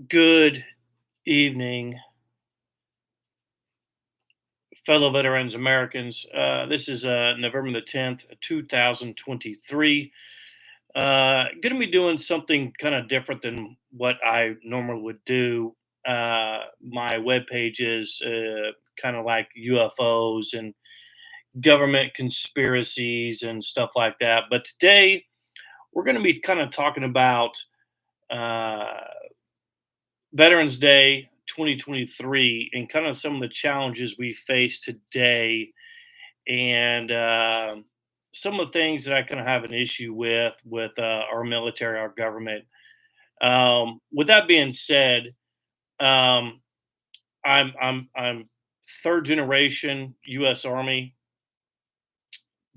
Good evening, fellow veterans, Americans. This is November the 10th, 2023. Going to be doing something kind of different than what I normally would do. My webpage is kind of like UFOs and government conspiracies and stuff like that. But today we're going to be kind of talking about uh, Veterans Day 2023 and kind of some of the challenges we face today and some of the things that I kind of have an issue with our military, our government. With that being said, um, I'm third generation U.S. Army.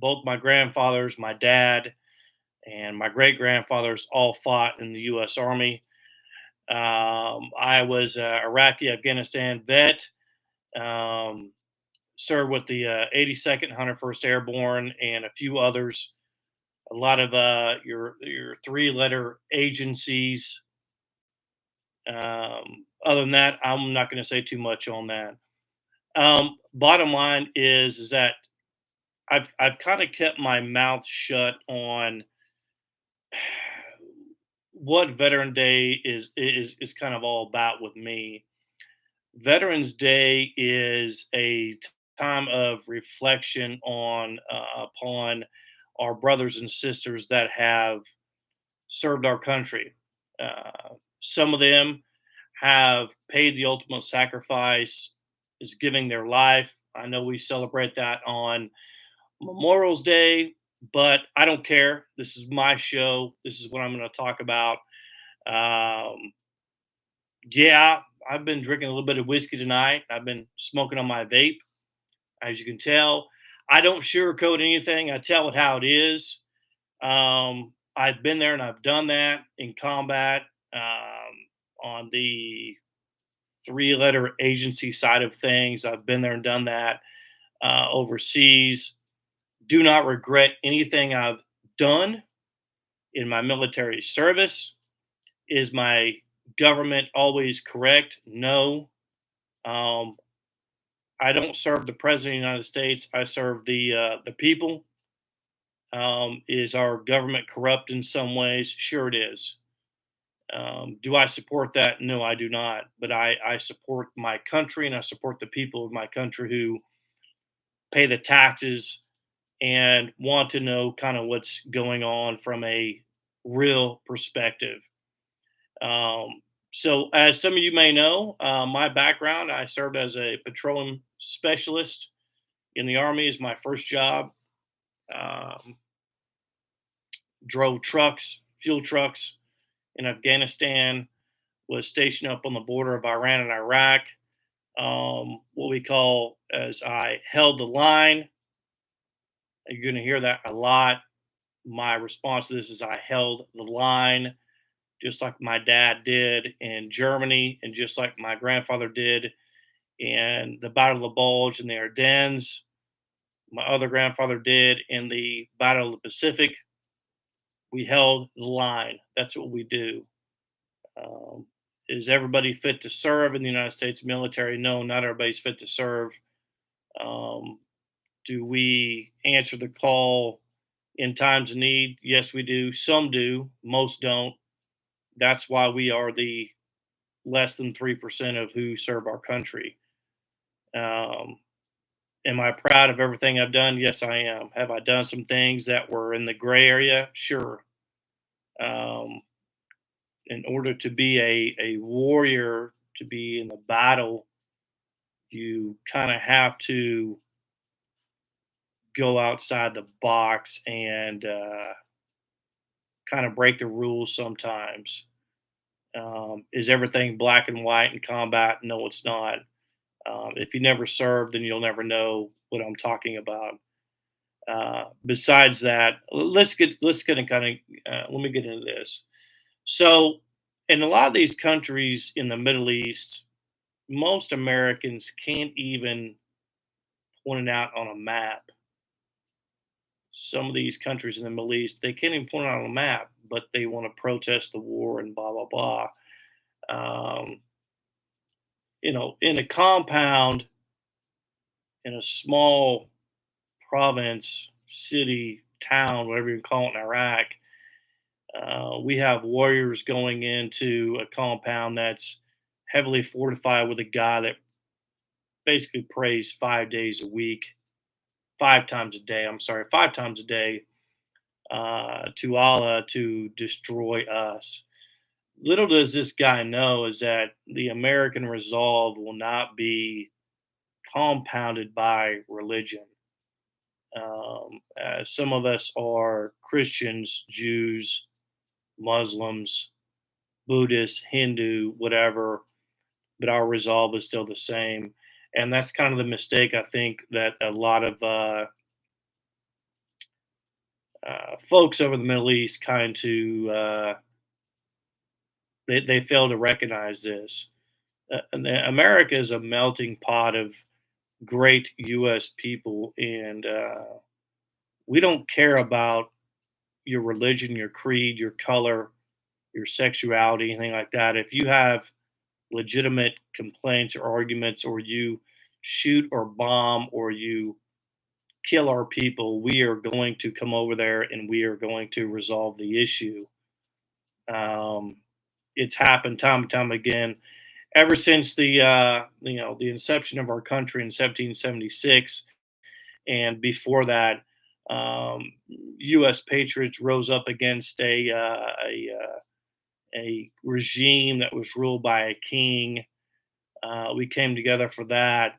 Both my grandfathers, my dad, and my great grandfathers all fought in the U.S. Army. I was a Iraqi Afghanistan vet. Um, Served with the 82nd 101st Airborne and a few others. A lot of your three-letter agencies. Other than that, I'm not going to say too much on that. Bottom line is that I've kind of kept my mouth shut on what Veteran Day is kind of all about with me. Veterans Day is a time of reflection on upon our brothers and sisters that have served our country. Some of them have paid the ultimate sacrifice, is giving their life. I know we celebrate that on Memorial's Day, but I don't care. This is my show. This is what I'm going to talk about. Um, yeah, I've been drinking a little bit of whiskey tonight. I've been smoking on my vape. As you can tell, I don't sugarcoat anything. I tell it how it is. I've been there and I've done that in combat on the three-letter agency side of things. I've been there and done that overseas. Do not regret anything I've done in my military service. Is my government always correct? No. Um, I don't serve the president of the United States. I serve the people. Is our government corrupt in some ways? Sure, it is. Do I support that? No, I do not. But I support my country and I support the people of my country who pay the taxes and want to know kind of what's going on from a real perspective. Um, so, as some of you may know, my background, I served as a petroleum specialist in the Army, is my first job. Um, Drove trucks, fuel trucks in Afghanistan, was stationed up on the border of Iran and Iraq. What we call as I held the line. You're going to hear that a lot. My response to this is I held the line, just like my dad did in Germany, and just like my grandfather did in the Battle of the Bulge in the Ardennes. My other grandfather did in the Battle of the Pacific. We held the line. That's what we do. Um, is everybody fit to serve in the United States military? No, not everybody's fit to serve. Um, do we answer the call in times of need? Yes, we do. Some do. Most don't. That's why we are the less than 3% of who serve our country. Um, am I proud of everything I've done? Yes, I am. Have I done some things that were in the gray area? Sure. Um, in order to be a warrior, to be in the battle, you kind of have to go outside the box and kind of break the rules sometimes. Is everything black and white in combat? No, it's not. If you never served, then you'll never know what I'm talking about. Besides that, let's get in kind of let me get into this. So, in a lot of these countries in the Middle East, most Americans can't even point it out on a map. Some of these countries in the Middle East, they can't even point it out on a map, but they want to protest the war and blah blah blah. Um, in a compound in a small province, city, town, whatever you call it in Iraq, we have warriors going into a compound that's heavily fortified with a guy that basically prays 5 days a week, 5 times a day. I'm sorry, 5 times a day to Allah to destroy us. Little does this guy know is that the American resolve will not be compounded by religion. Some of us are Christians, Jews, Muslims, Buddhists, Hindu, whatever, but our resolve is still the same. And that's kind of the mistake I think that a lot of folks over the Middle East they fail to recognize this. America is a melting pot of great U.S. people, and we don't care about your religion, your creed, your color, your sexuality, anything like that. If you have legitimate complaints or arguments, or you shoot or bomb or you kill our people, we are going to come over there and we are going to resolve the issue. Um, it's happened time and time again ever since the inception of our country in 1776, and before that, U.S. patriots rose up against a regime that was ruled by a king. We came together for that.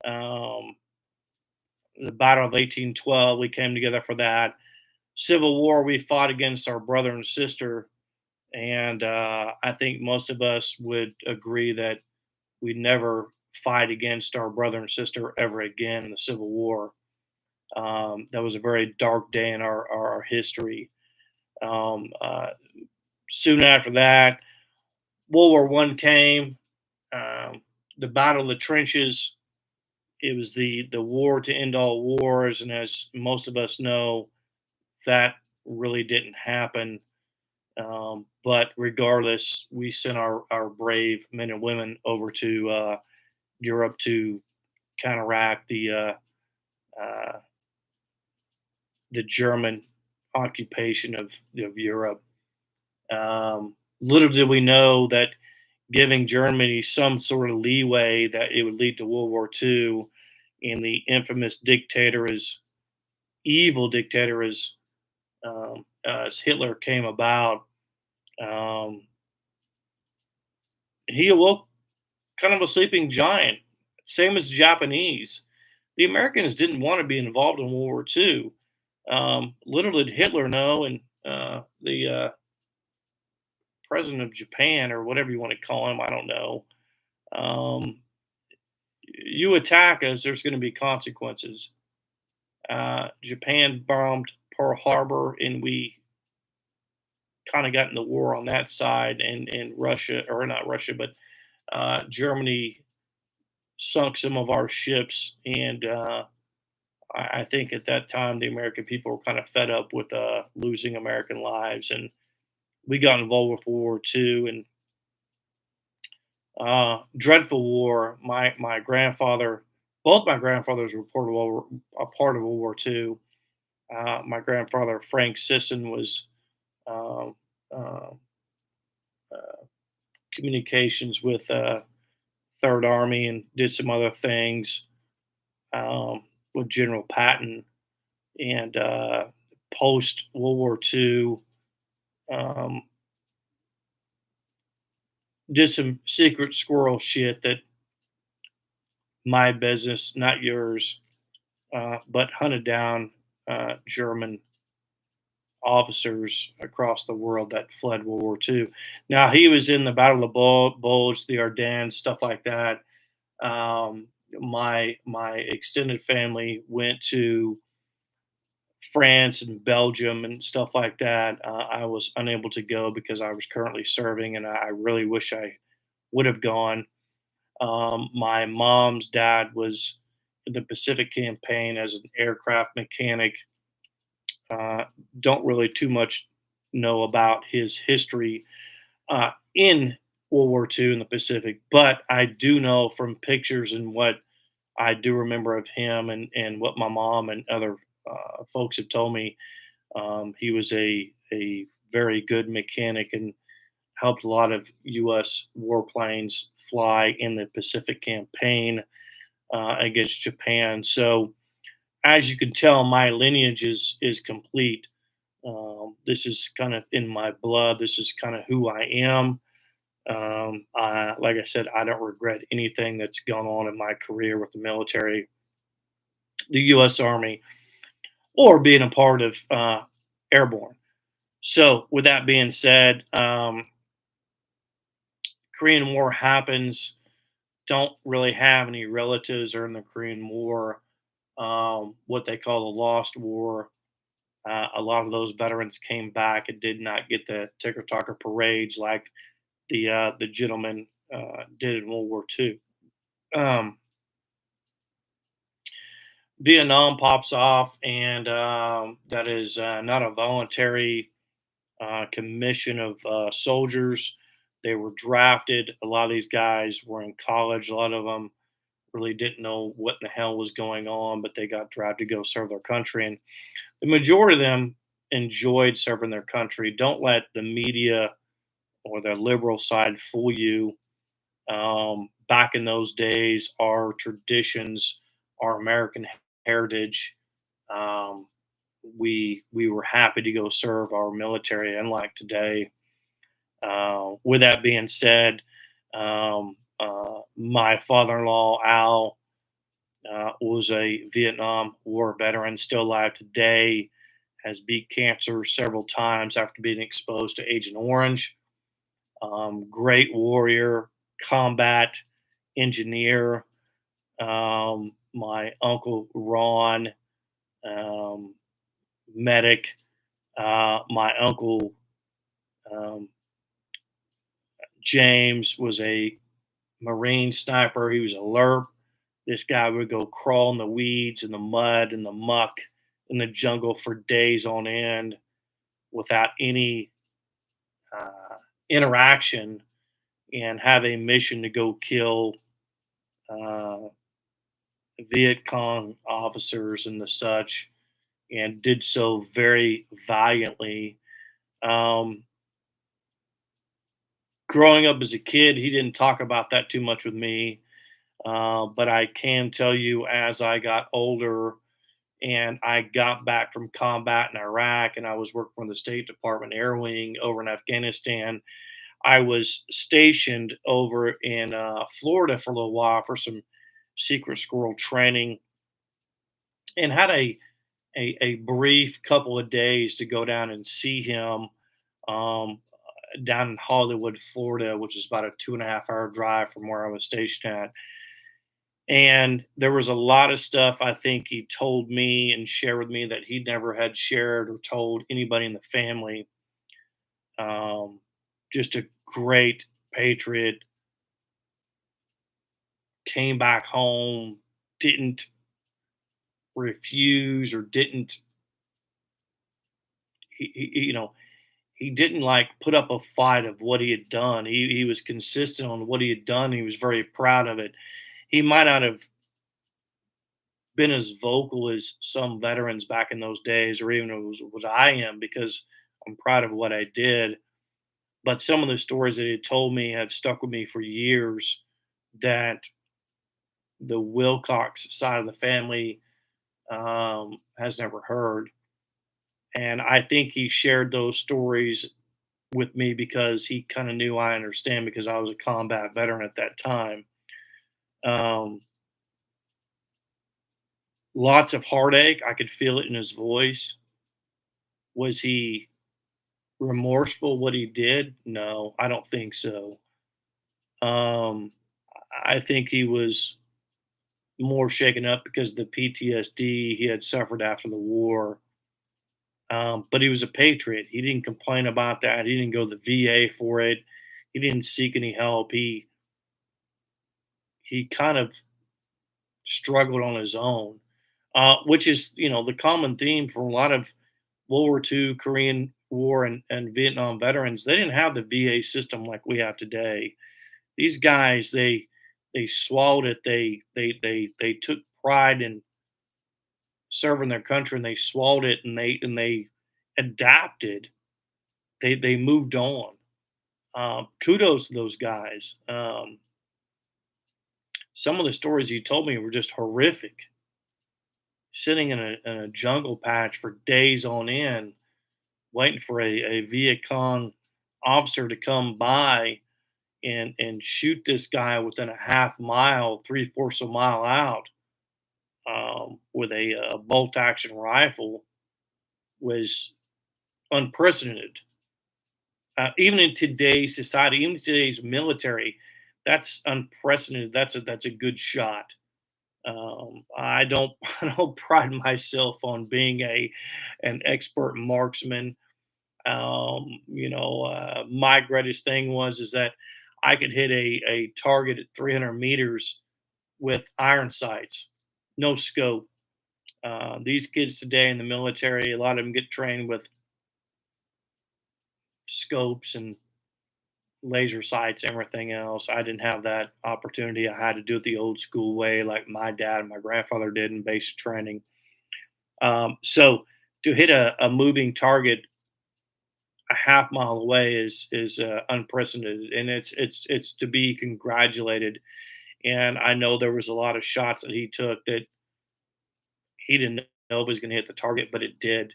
Um, the Battle of 1812, we came together for that. Civil War, we fought against our brother and sister, and I think most of us would agree that we never fight against our brother and sister ever again in the Civil War. That was a very dark day in our history. Um, uh, Soon after that, World War I came. Um, the Battle of the Trenches. It was the war to end all wars, and as most of us know, that really didn't happen. But regardless, we sent our brave men and women over to Europe to counteract uh, the German occupation of Europe. Little did we know that giving Germany some sort of leeway that it would lead to World War II, and the infamous dictator, evil dictator as Hitler came about. Um, he awoke kind of a sleeping giant, same as the Japanese. The Americans didn't want to be involved in World War II. Little did Hitler know, and the president of Japan, or whatever you want to call him, I don't know. Um, you attack us, there's going to be consequences. Japan bombed Pearl Harbor, and we kind of got in the war on that side, and Russia, or not Russia, but Germany sunk some of our ships, and I think at that time the American people were kind of fed up with losing American lives, and we got involved with World War II, and dreadful war. My grandfather, both my grandfathers were a part of World War II. My grandfather Frank Sisson was um, uh, uh, communications with Third Army, and did some other things with General Patton, and post World War II, um, did some secret squirrel shit that my business, not yours, but hunted down German officers across the world that fled World War II. Now he was in the Battle of Bulge, the Ardennes, stuff like that. My extended family went to France and Belgium and stuff like that. I was unable to go because I was currently serving, and I really wish I would have gone. My mom's dad was in the Pacific campaign as an aircraft mechanic. Don't really too much know about his history in World War II in the Pacific, but I do know from pictures and what I do remember of him and what my mom and other folks have told me. He was a very good mechanic and helped a lot of U.S. warplanes fly in the Pacific campaign against Japan. So, as you can tell, my lineage is complete. This is kind of in my blood. This is kind of who I am. Like I said, I don't regret anything that's gone on in my career with the military, the U.S. Army, or being a part of Airborne. So, with that being said, Korean War happens. Don't really have any relatives or in the Korean War. What they call the Lost War. A lot of those veterans came back and did not get the ticker tacker parades like the gentleman did in World War II. Um, Vietnam pops off, and that is not a voluntary commission of soldiers. They were drafted. A lot of these guys were in college. A lot of them really didn't know what in the hell was going on, but they got drafted to go serve their country. And the majority of them enjoyed serving their country. Don't let the media or the liberal side fool you. Back in those days, our traditions, our American heritage, um, we were happy to go serve our military, unlike today. With that being said, my father-in-law Al was a Vietnam War veteran, still alive today. Has beat cancer several times after being exposed to Agent Orange. Great warrior, combat engineer. My uncle Ron, um, medic. My uncle um, James was a Marine sniper. He was alert. This guy would go crawl in the weeds and the mud and the muck in the jungle for days on end without any uh, interaction and have a mission to go kill uh, Viet Cong officers and the such, and did so very valiantly. Um, Growing up as a kid, he didn't talk about that too much with me, but I can tell you as I got older and I got back from combat in Iraq and I was working for the State Department Air Wing over in Afghanistan. I was stationed over in Florida for a little while for some secret squirrel training and had a brief couple of days to go down and see him um, down in Hollywood, Florida, which is about a 2.5 hour drive from where I was stationed at. And there was a lot of stuff I think he told me and shared with me that he never had shared or told anybody in the family. Um, just a great patriot, came back home, didn't refuse or didn't, you know, he didn't like put up a fight of what he had done. He was consistent on what he had done. He was very proud of it. He might not have been as vocal as some veterans back in those days, or even as what I am, because I'm proud of what I did. But some of the stories that he told me have stuck with me for years. That the Wilcox side of the family has never heard, and I think he shared those stories with me because he kind of knew I understand because I was a combat veteran at that time. Um, Lots of heartache. I could feel it in his voice. Was he remorseful what he did? No, I don't think so. Um, I think he was more shaken up because of the PTSD he had suffered after the war. But he was a patriot. He didn't complain about that. He didn't go to the VA for it. He didn't seek any help. He kind of struggled on his own, which is the common theme for a lot of World War II Korean war and Vietnam veterans, they didn't have the VA system like we have today. These guys, they swallowed it. They took pride in serving their country, and they swallowed it, and they adapted. They moved on. Kudos to those guys. Some of the stories you told me were just horrific. Sitting in a jungle patch for days on end, waiting for a Viet Cong officer to come by and shoot this guy within a half mile, three-fourths of a mile out, with a bolt action rifle was unprecedented. Even in today's society, even in today's military, that's unprecedented. That's a good shot. I don't I don't pride myself on being a an expert marksman. My greatest thing was is that I could hit a target at 300 meters with iron sights, no scope. These kids today in the military, a lot of them get trained with scopes and laser sights, everything else. I didn't have that opportunity. I had to do it the old school way, like my dad and my grandfather did in basic training. So to hit a moving target a half mile away is unprecedented, and it's to be congratulated. And I know there was a lot of shots that he took that he didn't know if it was going to hit the target, but it did.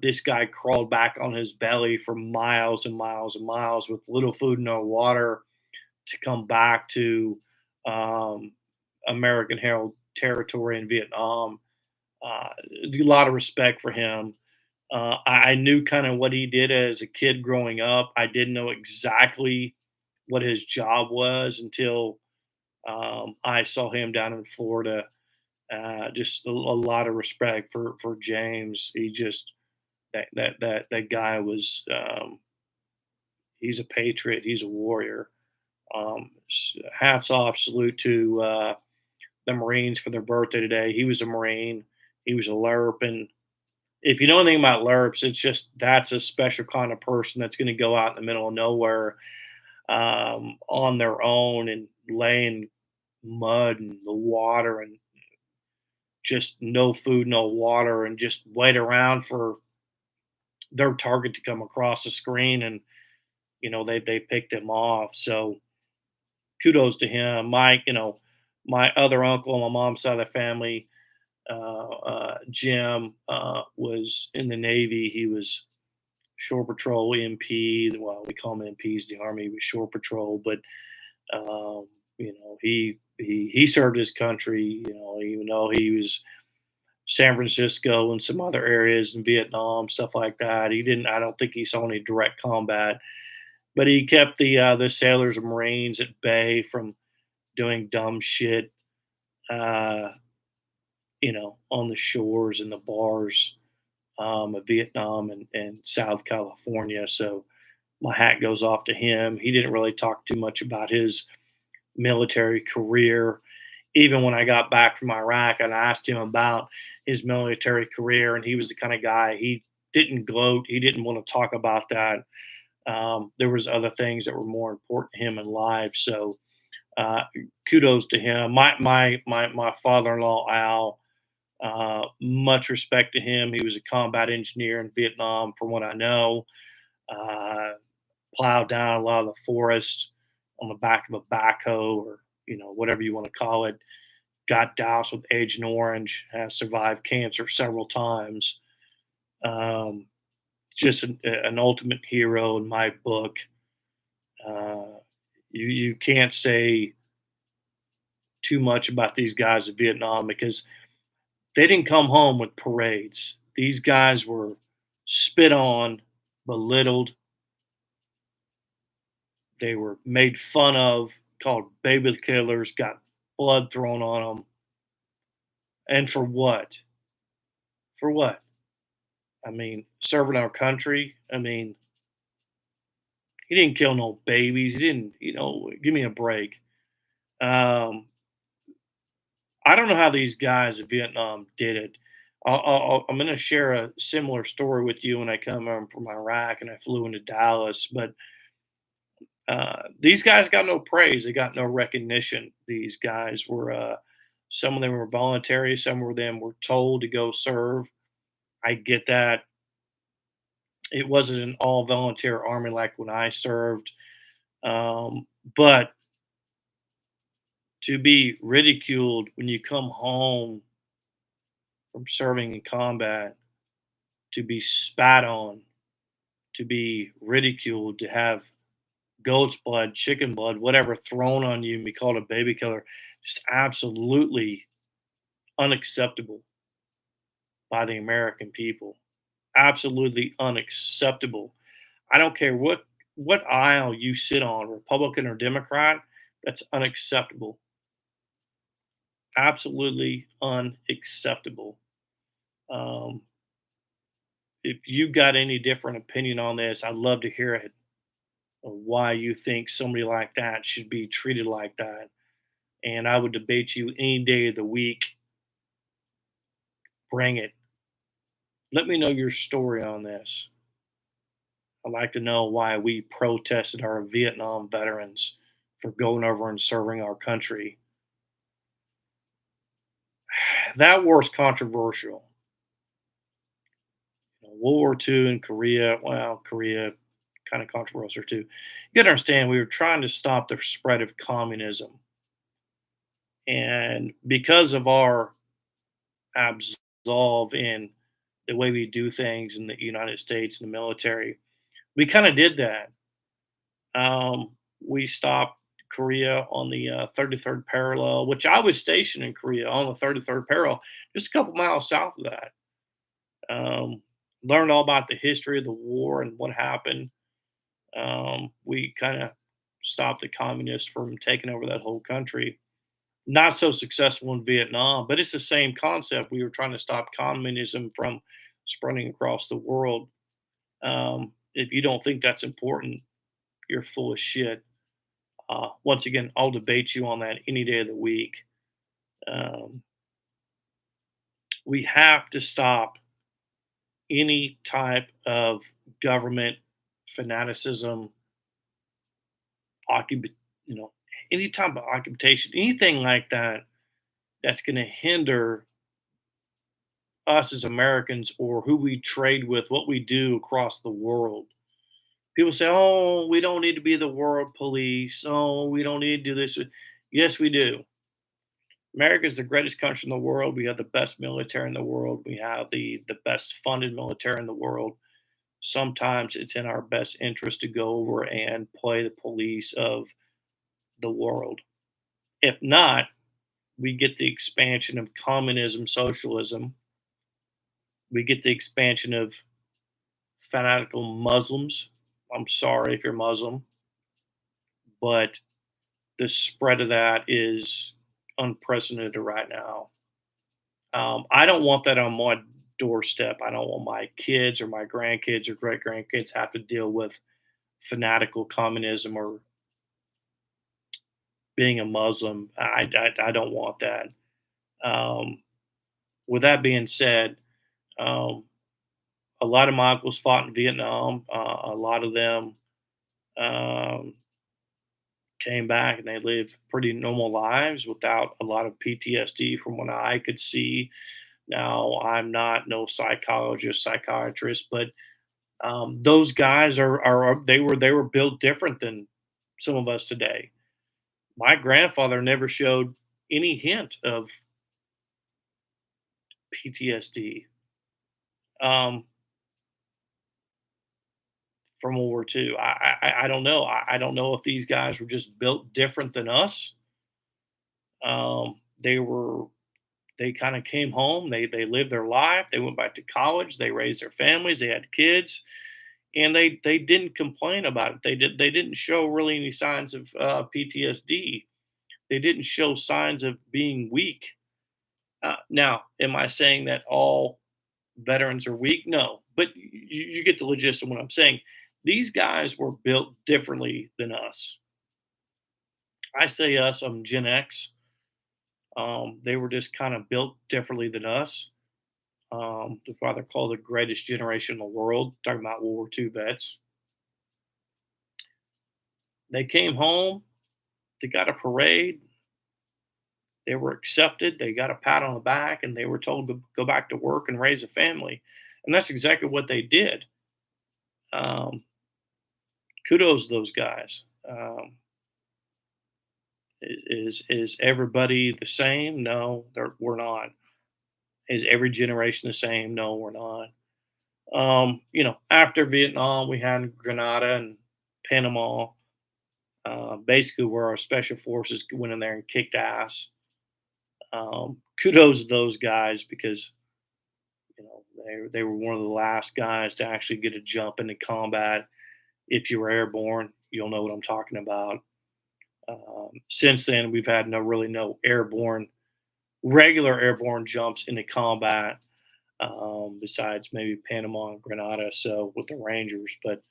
This guy crawled back on his belly for miles and miles and miles with little food, no water, to come back to um, American held territory in Vietnam. A lot of respect for him. I knew kind of what he did as a kid growing up. I didn't know exactly what his job was until I saw him down in Florida. Just a lot of respect for James. He just that guy was he's a patriot. He's a warrior. Hats off, salute to the Marines for their birthday today. He was a Marine. He was a LERP, and if you know anything about LERPs, it's just that's a special kind of person that's going to go out in the middle of nowhere on their own and lay in mud and the water and just no food, no water, and just wait around for their target to come across the screen, and they picked him off. So kudos to him. My other uncle on my mom's side of the family, Jim, was in the Navy. He was shore patrol MP. Well, we call them MPs. The Army was shore patrol, but he served his country. Even though he was San Francisco and some other areas in Vietnam, stuff like that. He didn't. I don't think he saw any direct combat, but he kept the sailors and Marines at bay from doing dumb shit. Uh, on the shores and the bars of Vietnam and South California. So my hat goes off to him. He didn't really talk too much about his military career. Even when I got back from Iraq and I asked him about his military career, and he was the kind of guy he didn't gloat. He didn't want to talk about that. There was other things that were more important to him in life. So uh, kudos to him. My father-in-law Al. Much respect to him. He was a combat engineer in Vietnam, from what I know. Uh, Plowed down a lot of the forest on the back of a backhoe, or whatever you want to call it. Got doused with Agent Orange. Has survived cancer several times. Um, just an ultimate hero in my book. Uh, you can't say too much about these guys in Vietnam because they didn't come home with parades. These guys were spit on, belittled. They were made fun of, called baby killers, got blood thrown on them. And for what? For what? I mean, serving our country. I mean, he didn't kill no babies. He didn't, give me a break. Um, I don't know how these guys in Vietnam did it. I'm going to share a similar story with you when I come from Iraq and I flew into Dallas. But these guys got no praise. They got no recognition. These guys were, some of them were voluntary. Some of them were told to go serve. I get that. It wasn't an all volunteer army like when I served. But to be ridiculed when you come home from serving in combat, to be spat on, to be ridiculed, to have goat's blood, chicken blood, whatever thrown on you and be called a baby killer, just absolutely unacceptable by the American people. Absolutely unacceptable. I don't care what aisle you sit on, Republican or Democrat, that's unacceptable. Absolutely unacceptable. Um, if you got any different opinion on this, I'd love to hear it. Why you think somebody like that should be treated like that? And I would debate you any day of the week. Bring it. Let me know your story on this. I'd like to know why we protested our Vietnam veterans for going over and serving our country. That war's controversial. World War II and Korea, well, Korea kind of controversial too. You gotta understand, we were trying to stop the spread of communism. And because of our absolve in the way we do things in the United States and the military, we kind of did that. We stopped Korea on the 33rd parallel, which I was stationed in Korea on the 33rd parallel, just a couple miles south of that. Um, Learned all about the history of the war and what happened. We kind of stopped the communists from taking over that whole country. Not so successful in Vietnam, but it's the same concept. We were trying to stop communism from spreading across the world. If you don't think that's important, you're full of shit. Once again, I'll debate you on that any day of the week. Um, we have to stop any type of government fanaticism, occup- you know, any type of occupation, anything like that that's going to hinder us as Americans or who we trade with, what we do across the world. People say, "Oh, we don't need to be the world police. Oh, we don't need to do this." Yes, we do. America is the greatest country in the world. We have the best military in the world. We have the best funded military in the world. Sometimes it's in our best interest to go over and play the police of the world. If not, we get the expansion of communism, socialism. We get the expansion of fanatical Muslims. I'm sorry if you're Muslim, but the spread of that is unprecedented right now. I don't want that on my doorstep. I don't want my kids or my grandkids or great grandkids have to deal with fanatical communism or being a Muslim. I don't want that. Um, with that being said, um, a lot of my uncles fought in Vietnam. A lot of them um, came back and they lived pretty normal lives without a lot of PTSD from what I could see. Now, I'm not no psychologist, psychiatrist, but those guys are they were built different than some of us today. My grandfather never showed any hint of PTSD from World War II. I don't know. I don't know if these guys were just built different than us. They were they kind of came home. They lived their life. They went back to college. They raised their families. They had kids, and they didn't complain about it. They didn't show really any signs of PTSD. They didn't show signs of being weak. Now, am I saying that all veterans are weak? No, but you get the gist of what I'm saying. These guys were built differently than us. I say us. I'm Gen X. They were just kind of built differently than us. The what they call the greatest generation in the world. Talking about World War II vets. They came home. They got a parade. They were accepted. They got a pat on the back, and they were told to go back to work and raise a family. And that's exactly what they did. Um, Kudos to those guys. Is everybody the same? No, we're not. Is every generation the same? No, we're not. After Vietnam, we had Grenada and Panama, basically where our special forces went in there and kicked ass. Kudos to those guys because they were one of the last guys to actually get a jump into combat. If you were airborne, you'll know what I'm talking about. Since then, we've had no airborne, regular airborne jumps into combat, besides maybe Panama and Grenada. So with the Rangers, but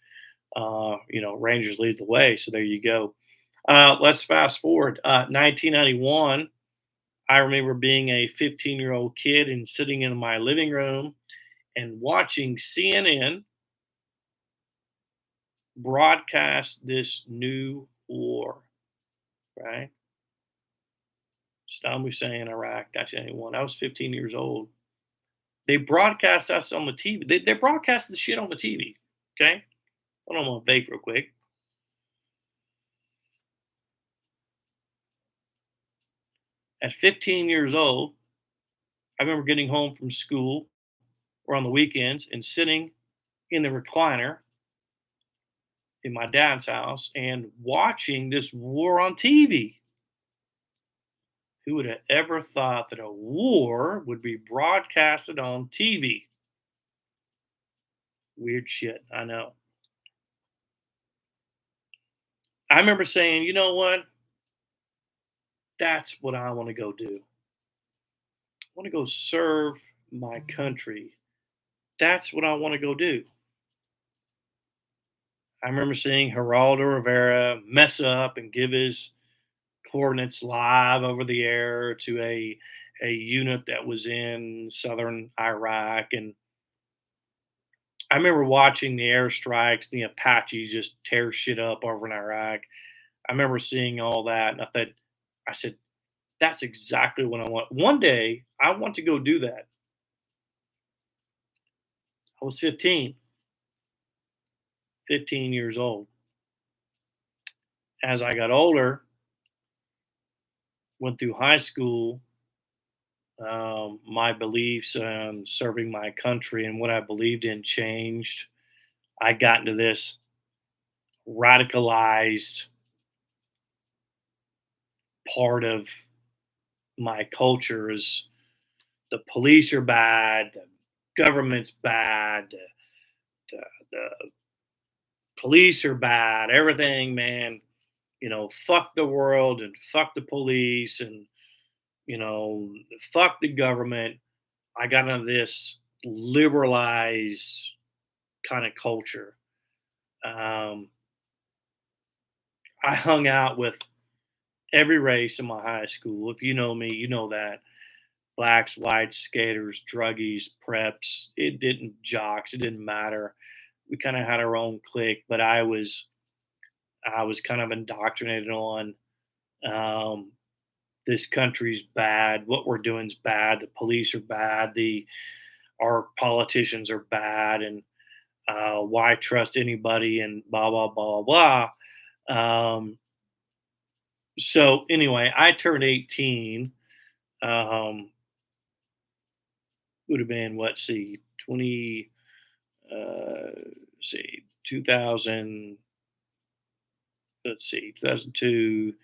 Rangers lead the way. So there you go. Let's fast forward. 1991. I remember being a 15-year-old kid and sitting in my living room and watching CNN broadcast this new war. Right, Saddam Hussein, Iraq, 1991. I was 15 years old. They broadcast us on the TV. They broadcast the shit on the TV. Okay, hold on, I'm gonna vape real quick. At 15 years old, I remember getting home from school or on the weekends and sitting in the recliner in my dad's house and watching this war on TV. Who would have ever thought that a war would be broadcasted on TV? Weird shit, I know. I remember saying, you know what? That's what I want to go do. I want to go serve my country. That's what I want to go do. I remember seeing Geraldo Rivera mess up and give his coordinates live over the air to a unit that was in southern Iraq. And I remember watching the airstrikes, the Apaches just tear shit up over in Iraq. I remember seeing all that, and I said, that's exactly what I want. One day, I want to go do that. I was 15 years old. As I got older, went through high school, my beliefs on serving my country and what I believed in changed. I got into this radicalized part of my culture is the police are bad, the government's bad, the police are bad, everything, man. Fuck the world and fuck the police and you know, fuck the government. I got into this liberalized kind of culture. Um, I hung out with every race in my high school. If you know me, you know that blacks, whites, skaters, druggies, preps. It didn't jocks. It didn't matter. We kind of had our own clique, but I was kind of indoctrinated on um, this country's bad. What we're doing is bad. The police are bad. The our politicians are bad, and why trust anybody? And blah blah blah blah blah. So anyway, I turned 18. Um, would have been what? See, 20. See, 2000. Let's see, 2002,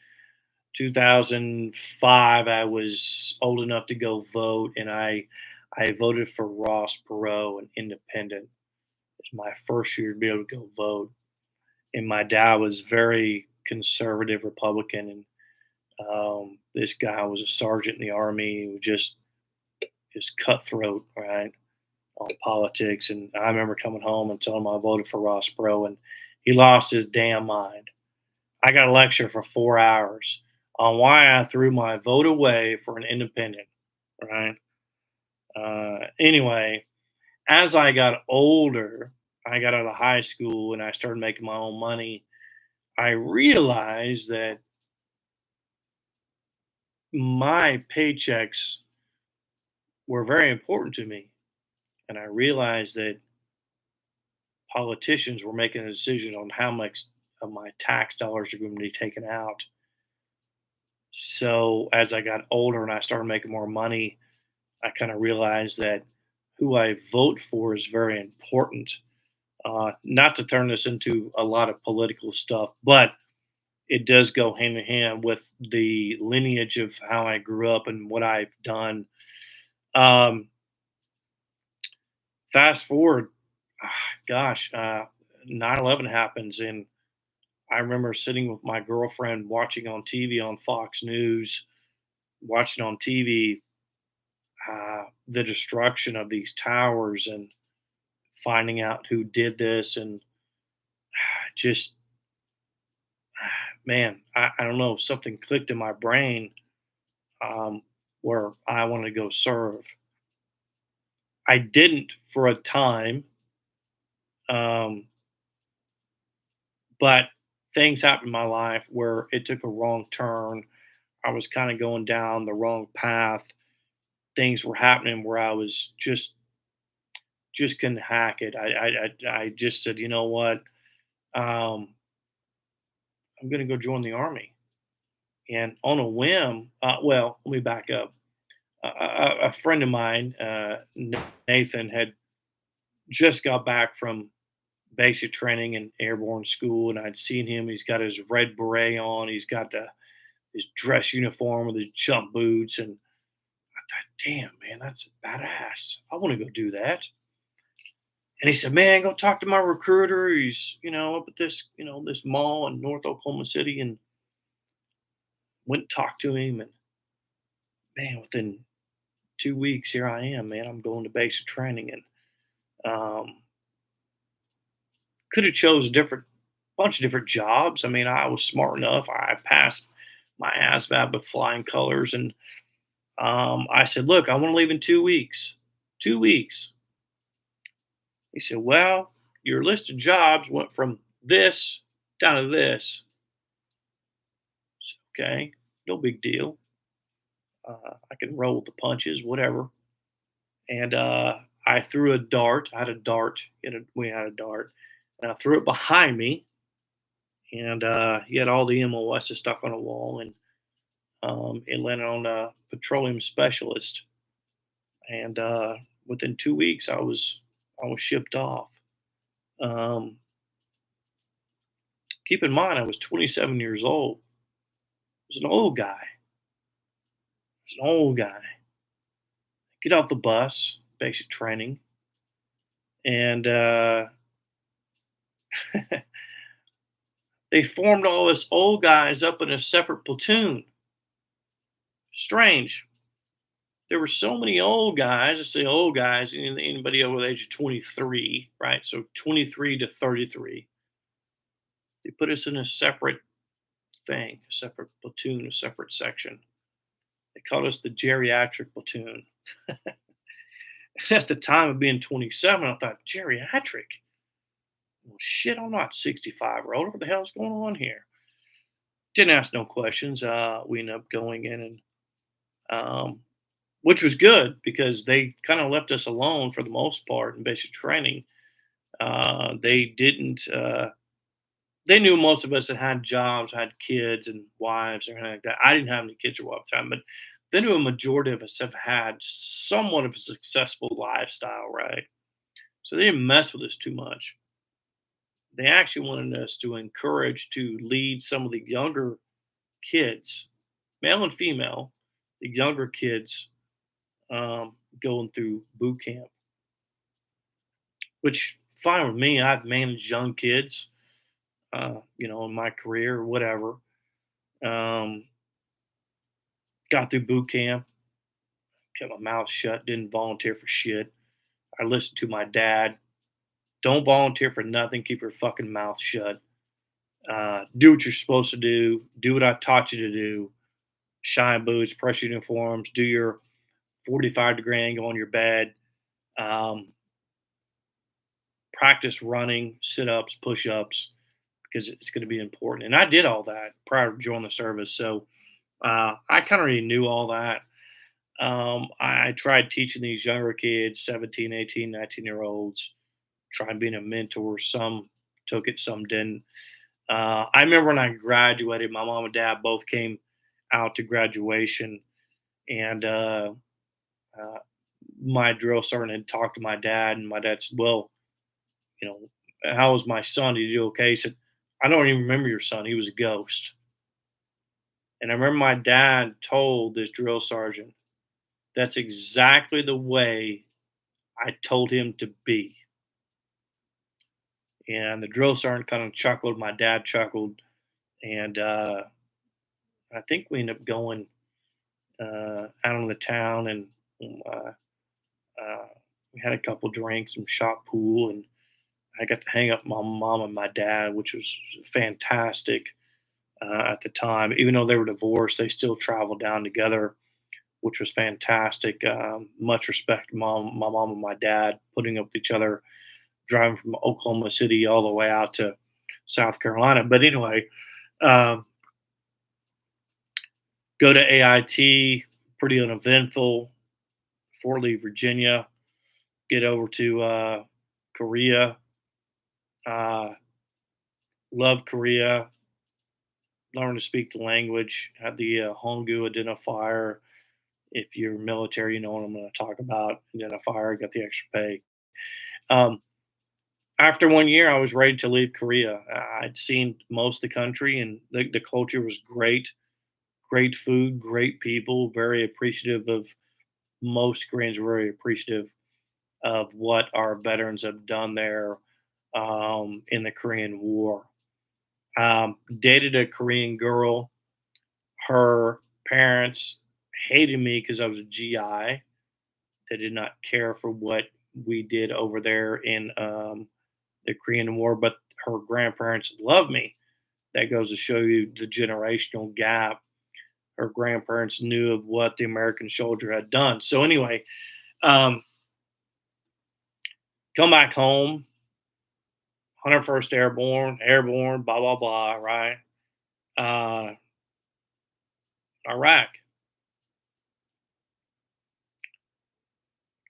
2005. I was old enough to go vote, and I voted for Ross Perot, an independent. It was my first year to be able to go vote, and my dad was very conservative Republican, and this guy was a sergeant in the army. He was just cutthroat, right, on politics. And I remember coming home and telling him I voted for Ross Perot, and he lost his damn mind. I got a lecture for 4 hours on why I threw my vote away for an independent, right? Anyway, as I got older, I got out of high school and I started making my own money. I realized that my paychecks were very important to me. And I realized that politicians were making a decision on how much of my tax dollars are going to be taken out. So as I got older and I started making more money, I kind of realized that who I vote for is very important. Not to turn this into a lot of political stuff, but it does go hand in hand with the lineage of how I grew up and what I've done. Um, Fast forward, gosh, 9/11 happens, and I remember sitting with my girlfriend watching on TV on Fox News, watching on TV the destruction of these towers and finding out who did this, and just man, I don't know, something clicked in my brain um, where I wanted to go serve. I didn't for a time, um, but things happened in my life where it took a wrong turn. I was kind of going down the wrong path. Things were happening where I was just couldn't hack it. I just said, you know what, um, I'm going to go join the army. And on a whim, well, let me back up. A friend of mine, Nathan, had just got back from basic training in airborne school, and I'd seen him. He's got his red beret on. He's got his dress uniform with his jump boots, and I thought, damn man, that's badass. I want to go do that. And he said, man, go talk to my recruiter. He's up at this this mall in North Oklahoma City, and went and talked to him. And man, within 2 weeks, here I am, man. I'm going to basic training, and could have chose a different bunch of different jobs. I mean, I was smart enough. I passed my ASVAB with flying colors, and I said, "Look, I want to leave in 2 weeks." 2 weeks. He said, "Well, your list of jobs went from this down to this." I said, okay, no big deal. I can roll with the punches, whatever. And I threw a dart. I had a dart. We had a dart, and I threw it behind me. And he had all the MOSs stuck on a wall, and it landed on a petroleum specialist. And within 2 weeks, I was shipped off. Um, Keep in mind, I was 27 years old. I was an old guy. I was an old guy. Get off the bus, basic training, and they formed all us old guys up in a separate platoon. Strange. There were so many old guys. I say old guys, anybody over the age of 23, right? So 23 to 33. They put us in a separate thing, a separate platoon, a separate section. They called us the geriatric platoon. At the time of being 27, I thought, geriatric? Well, shit, I'm not 65 or older. What the hell's going on here? Didn't ask no questions. We ended up going in, and which was good because they kind of left us alone for the most part in basic training. They didn't. They knew most of us that had jobs, had kids and wives, or anything like that. I didn't have any kids or wife at the time, but they knew a majority of us have had somewhat of a successful lifestyle, right? So they didn't mess with us too much. They actually wanted us to encourage to lead some of the younger kids, male and female, the younger kids going through boot camp, which fine with me. I've managed young kids, in my career or whatever. Um, Got through boot camp, kept my mouth shut, didn't volunteer for shit. I listened to my dad. Don't volunteer for nothing. Keep your fucking mouth shut. Do what you're supposed to do. Do what I taught you to do. Shine boots, press uniforms, do your 45-degree angle on your bed, um, practice running, sit ups, push ups, because it's going to be important. And I did all that prior to joining the service. So I kind of already knew all that. I tried teaching these younger kids, 17, 18, 19-year olds, trying being a mentor. Some took it, some didn't. I remember when I graduated, my mom and dad both came out to graduation, and uh, my drill sergeant had talked to my dad, and my dad said, "Well, you know, how was my son? Did he do okay?" He said, "I don't even remember your son. He was a ghost." And I remember my dad told this drill sergeant, "That's exactly the way I told him to be." And the drill sergeant kind of chuckled. My dad chuckled, and I think we ended up going out in the town, and uh, uh, we had a couple drinks and shot pool, and I got to hang up with my mom and my dad, which was fantastic at the time. Even though they were divorced, they still traveled down together, which was fantastic. Much respect, my mom and my dad, putting up with each other, driving from Oklahoma City all the way out to South Carolina. But anyway, um, go to AIT, pretty uneventful. Fort Lee, Virginia. Get over to Korea. Uh, love Korea. Learn to speak the language. Have the Honggu identifier. If you're military, you know what I'm going to talk about. Identifier. Got the extra pay. Um, After 1 year, I was ready to leave Korea. I'd seen most of the country, and the culture was great. Great food, great people. Very appreciative of most Koreans. Were very appreciative of what our veterans have done there in the Korean War. Dated a Korean girl. Her parents hated me because I was a GI. They did not care for what we did over there in the Korean War, but her grandparents loved me. That goes to show you the generational gap. Her grandparents knew of what the American soldier had done. So anyway, um, come back home, 101st Airborne, blah blah blah, right? Uh, Iraq,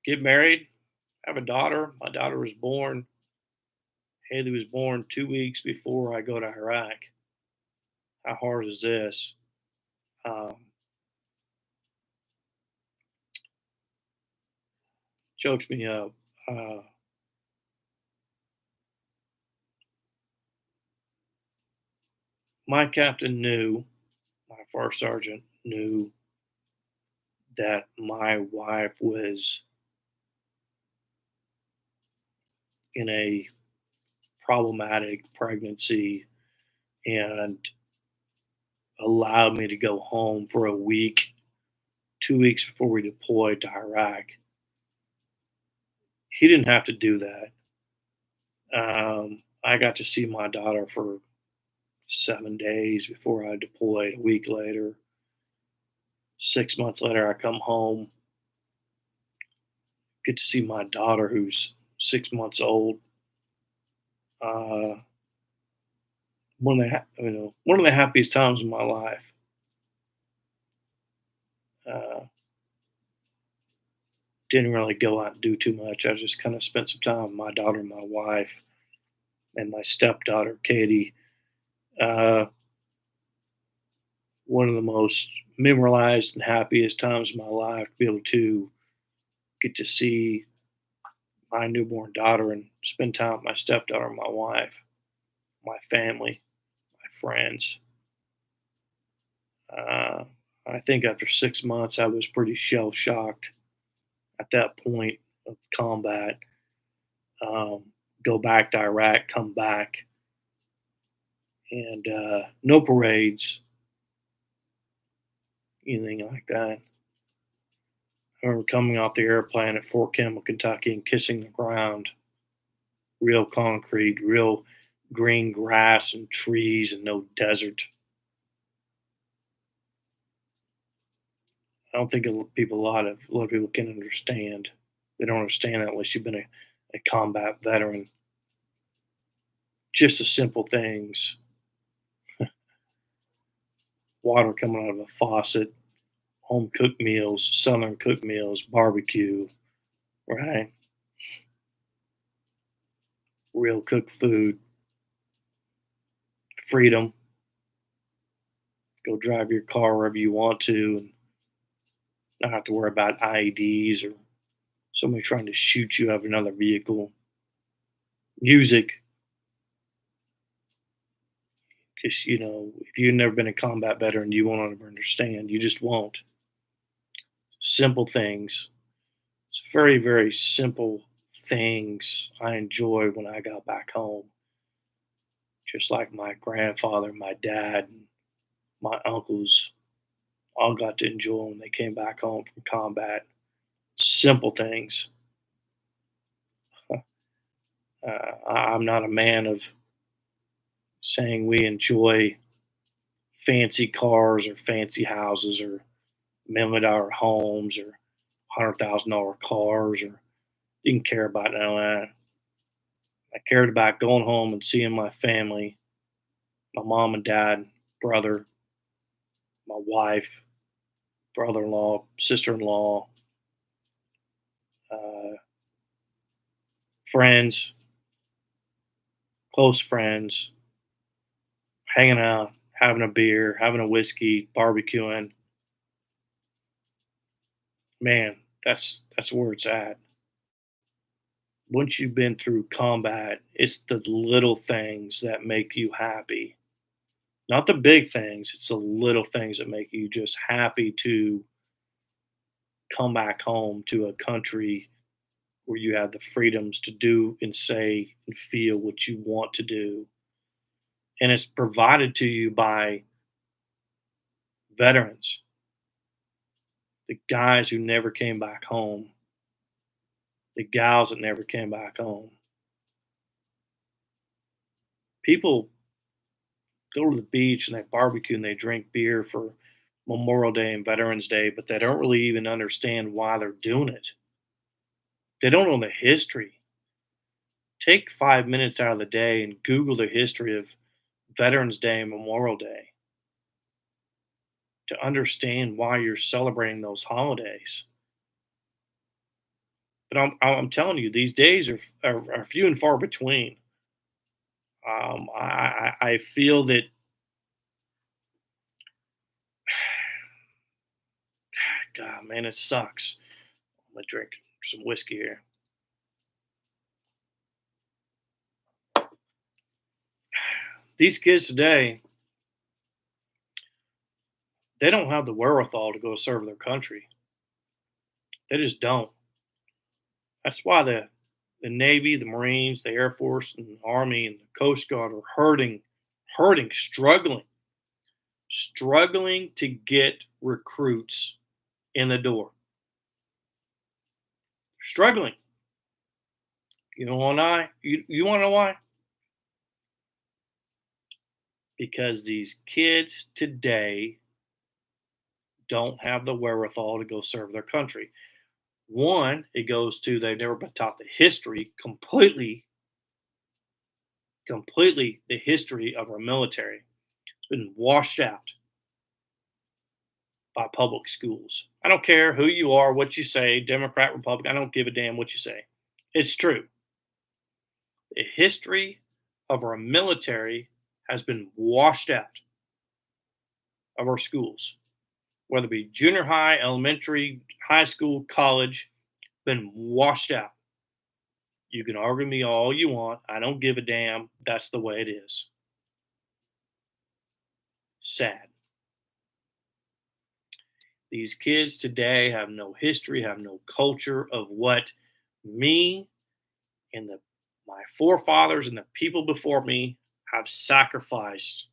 get married, have a daughter. My daughter was born. Haley was born 2 weeks before I go to Iraq. How hard is this? Um, Chokes me up. Uh, my captain knew, my first sergeant knew that my wife was in a problematic pregnancy and allowed me to go home for a week, 2 weeks before we deployed to Iraq. He didn't have to do that. I got to see my daughter for 7 days before I deployed. A week later, 6 months later, I come home, get to see my daughter who's 6 months old. Uh, one of the happiest times of my life. Uh, didn't really go out and do too much. I just kind of spent some time with my daughter, my wife, and my stepdaughter, Katie. Uh, One of the most memorialized and happiest times of my life to be able to get to see my newborn daughter and spend time with my stepdaughter, my wife, my family, my friends. Uh, I think after 6 months, I was pretty shell shocked at that point of combat. Um, go back to Iraq, come back, and no parades, anything like that. I remember coming off the airplane at Fort Campbell, Kentucky, and kissing the ground, real concrete, real green grass and trees, and no desert. I don't think a lot of people can understand. They don't understand that unless you've been a combat veteran. Just the simple things: water coming out of a faucet, home cooked meals, southern cooked meals, barbecue, right? Real cooked food, freedom. Go drive your car wherever you want to, and not have to worry about IEDs or somebody trying to shoot you out of another vehicle. Music, because if you've never been a combat veteran, you won't ever understand. You just won't. Simple things. It's very, very simple things I enjoy when I got back home. Just like my grandfather, my dad, and my uncles all got to enjoy when they came back home from combat. Simple things. I'm not a man of saying we enjoy fancy cars or fancy houses or $1 million homes or $100,000 cars or didn't care about none of that. I cared about going home and seeing my family, my mom and dad, brother, my wife, brother-in-law, sister-in-law, uh, friends, close friends, hanging out, having a beer, having a whiskey, barbecuing. Man, that's where it's at. Once you've been through combat, it's the little things that make you happy. Not the big things, it's the little things that make you just happy to come back home to a country where you have the freedoms to do and say and feel what you want to do. And it's provided to you by veterans, the guys who never came back home, the gals that never came back home. People go to the beach and they barbecue and they drink beer for Memorial Day and Veterans Day, but they don't really even understand why they're doing it. They don't know the history. Take 5 minutes out of the day and Google the history of Veterans Day and Memorial Day to understand why you're celebrating those holidays. But I'm telling you, these days are few and far between. I feel that, God, man, it sucks. I'm gonna drink some whiskey here. These kids today, they don't have the wherewithal to go serve their country. They just don't. That's why the Navy, the Marines, the Air Force, and the Army and the Coast Guard are hurting, struggling to get recruits in the door. Struggling. You know why? You want to know why? Because these kids today don't have the wherewithal to go serve their country. One, it goes to they've never been taught the history completely the history of our military. It's been washed out by public schools. I don't care who you are, what you say, Democrat, Republican, I don't give a damn what you say. It's true. The history of our military has been washed out of our schools, whether it be junior high, elementary, high school, college, been washed out. You can argue me all you want. I don't give a damn. That's the way it is. Sad. These kids today have no history, have no culture of what me and my forefathers and the people before me have sacrificed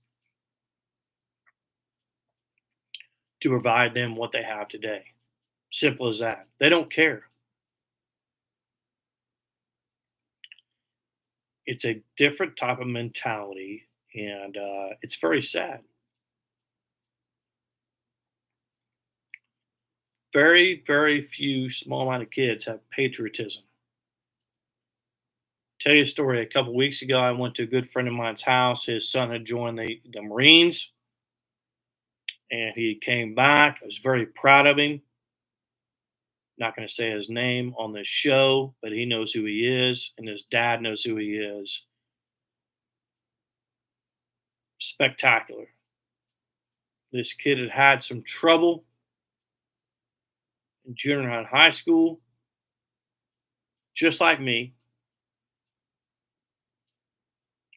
to provide them what they have today. Simple as that. They don't care. It's a different type of mentality, and it's very sad. Very, very few small-minded kids have patriotism. Tell you a story. A couple weeks ago, I went to a good friend of mine's house. His son had joined the Marines, and he came back. I was very proud of him. Not going to say his name on this show, but he knows who he is, and his dad knows who he is. Spectacular. This kid had had some trouble in junior high and high school, just like me,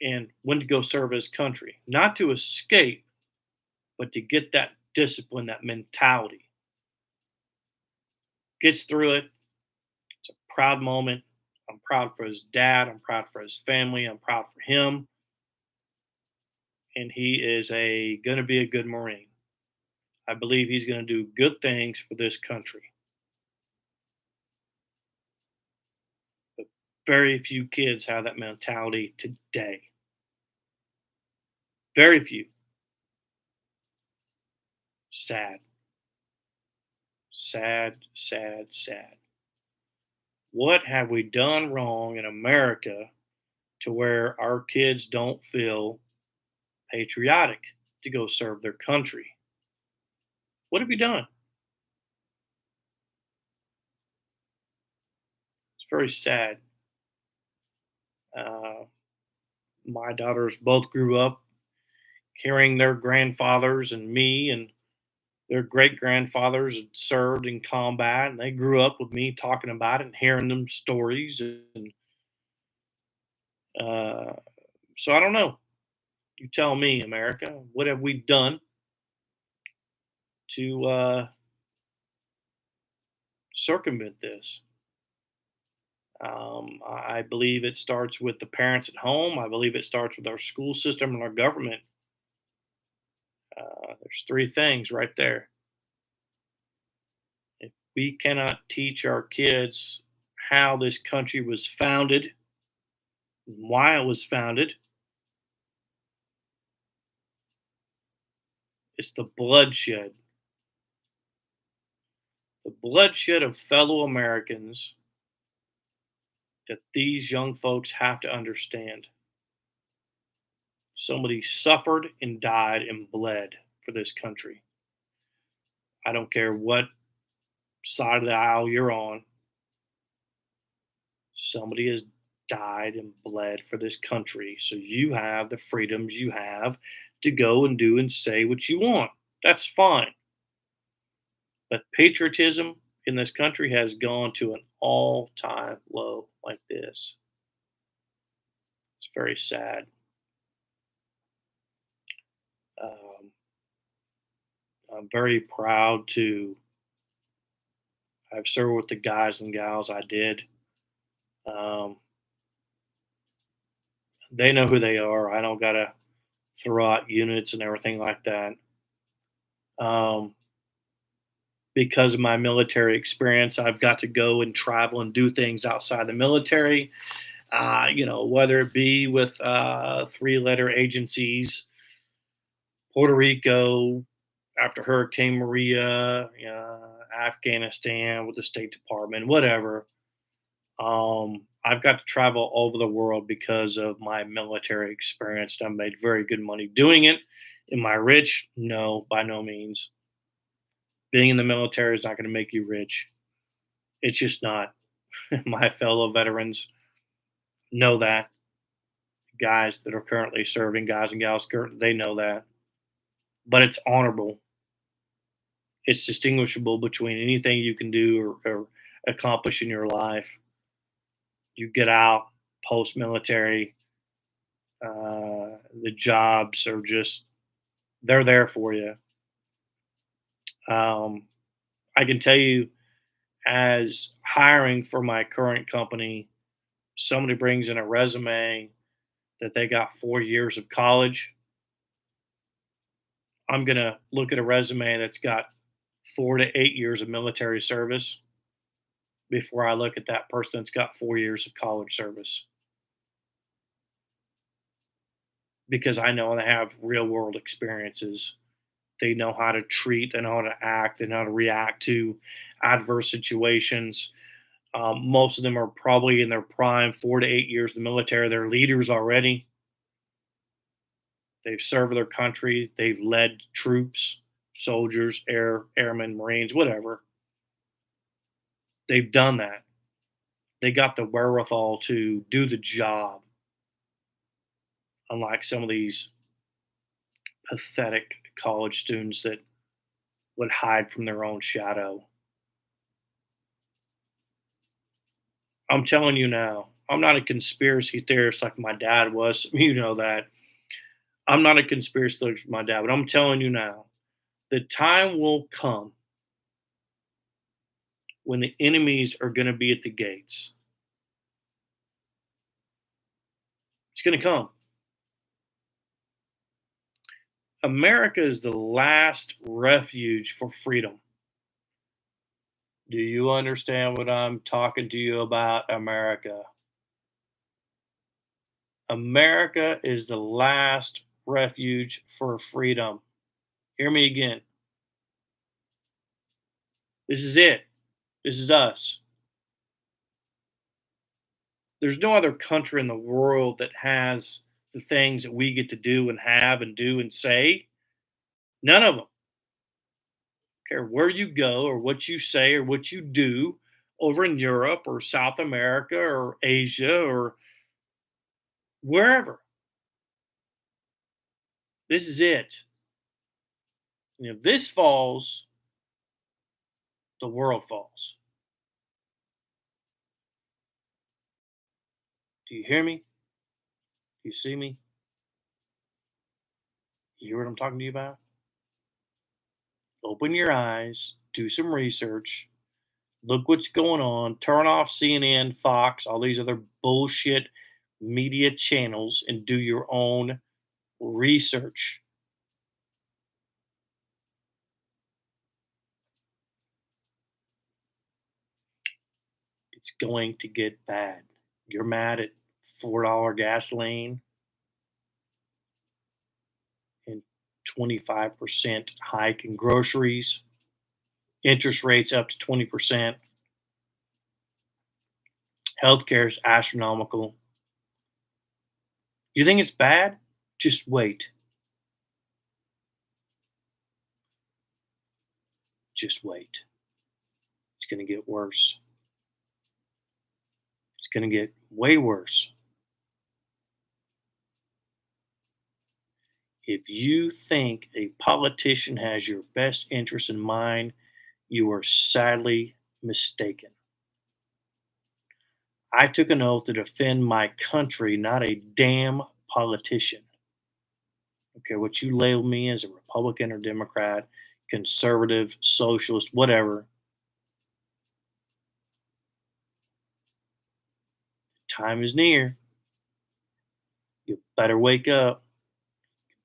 and went to go serve his country, not to escape, but to get that discipline, that mentality. Gets through it. It's a proud moment. I'm proud for his dad. I'm proud for his family. I'm proud for him. And he is a going to be a good Marine. I believe he's going to do good things for this country. But very few kids have that mentality today. Very few. Sad. Sad, sad, sad. What have we done wrong in America to where our kids don't feel patriotic to go serve their country? What have we done? It's very sad. Uh, my daughters both grew up hearing their grandfathers and me and their great grandfathers had served in combat, and they grew up with me talking about it and hearing them stories. And uh, so I don't know. You tell me, America, what have we done to circumvent this? I believe it starts with the parents at home. I believe it starts with our school system and our government. There's three things right there. If we cannot teach our kids how this country was founded, why it was founded, it's the bloodshed of fellow Americans that these young folks have to understand. Somebody suffered and died and bled for this country. I don't care what side of the aisle you're on, somebody has died and bled for this country. So you have the freedoms you have to go and do and say what you want. That's fine. But patriotism in this country has gone to an all time low like this. It's very sad. Um, I'm very proud to have served with the guys and gals I did. Um, they know who they are. I don't got to throw out units and everything like that. Um, because of my military experience, I've got to go and travel and do things outside the military. Whether it be with three-letter agencies, Puerto Rico after Hurricane Maria, Afghanistan with the State Department, whatever. I've got to travel all over the world because of my military experience. I've made very good money doing it. Am I rich? No, by no means. Being in the military is not going to make you rich. It's just not. My fellow veterans know that. Guys that are currently serving, guys and gals, they know that. But it's honorable. It's distinguishable between anything you can do or accomplish in your life. You get out post military, the jobs are just, they're there for you. Um, I can tell you, as hiring for my current company, somebody brings in a resume that they got 4 years of college. I'm going to look at a resume that's got 4 to 8 years of military service before I look at that person that's got 4 years of college service, because I know they have real world experiences They know how to treat, they know how to act, they know how to react to adverse situations. Most of them are probably in their prime, 4 to 8 years in the military. They're leaders already. They've served their country. They've led troops, soldiers, airmen, Marines, whatever. They've done that. They got the wherewithal to do the job, unlike some of these pathetic college students that would hide from their own shadow. I'm telling you now, I'm not a conspiracy theorist like my dad was. You know that. I'm not a conspiracy theorist like my dad, but I'm telling you now, the time will come when the enemies are going to be at the gates. It's going to come. America is the last refuge for freedom. Do you understand what I'm talking to you about, America? America is the last refuge for freedom. Hear me again. This is it. This is us. There's no other country in the world that has the things that we get to do and have and do and say. None of them. Care where you go or what you say or what you do over in Europe or South America or Asia or wherever. This is it. And if this falls, the world falls. Do you hear me? Do you see me? You hear what I'm talking to you about? Open your eyes, do some research, look what's going on, turn off CNN, Fox, all these other bullshit media channels, and do your own research. It's going to get bad. You're mad at $4 gasoline and 25% hike in groceries, interest rates up to 20%, healthcare is astronomical. You think it's bad? Just wait. Just wait. It's going to get worse. It's going to get way worse. If you think a politician has your best interest in mind, you are sadly mistaken. I took an oath to defend my country, not a damn politician. Okay, what you label me as a Republican or Democrat, conservative, socialist, whatever, time is near. You better wake up.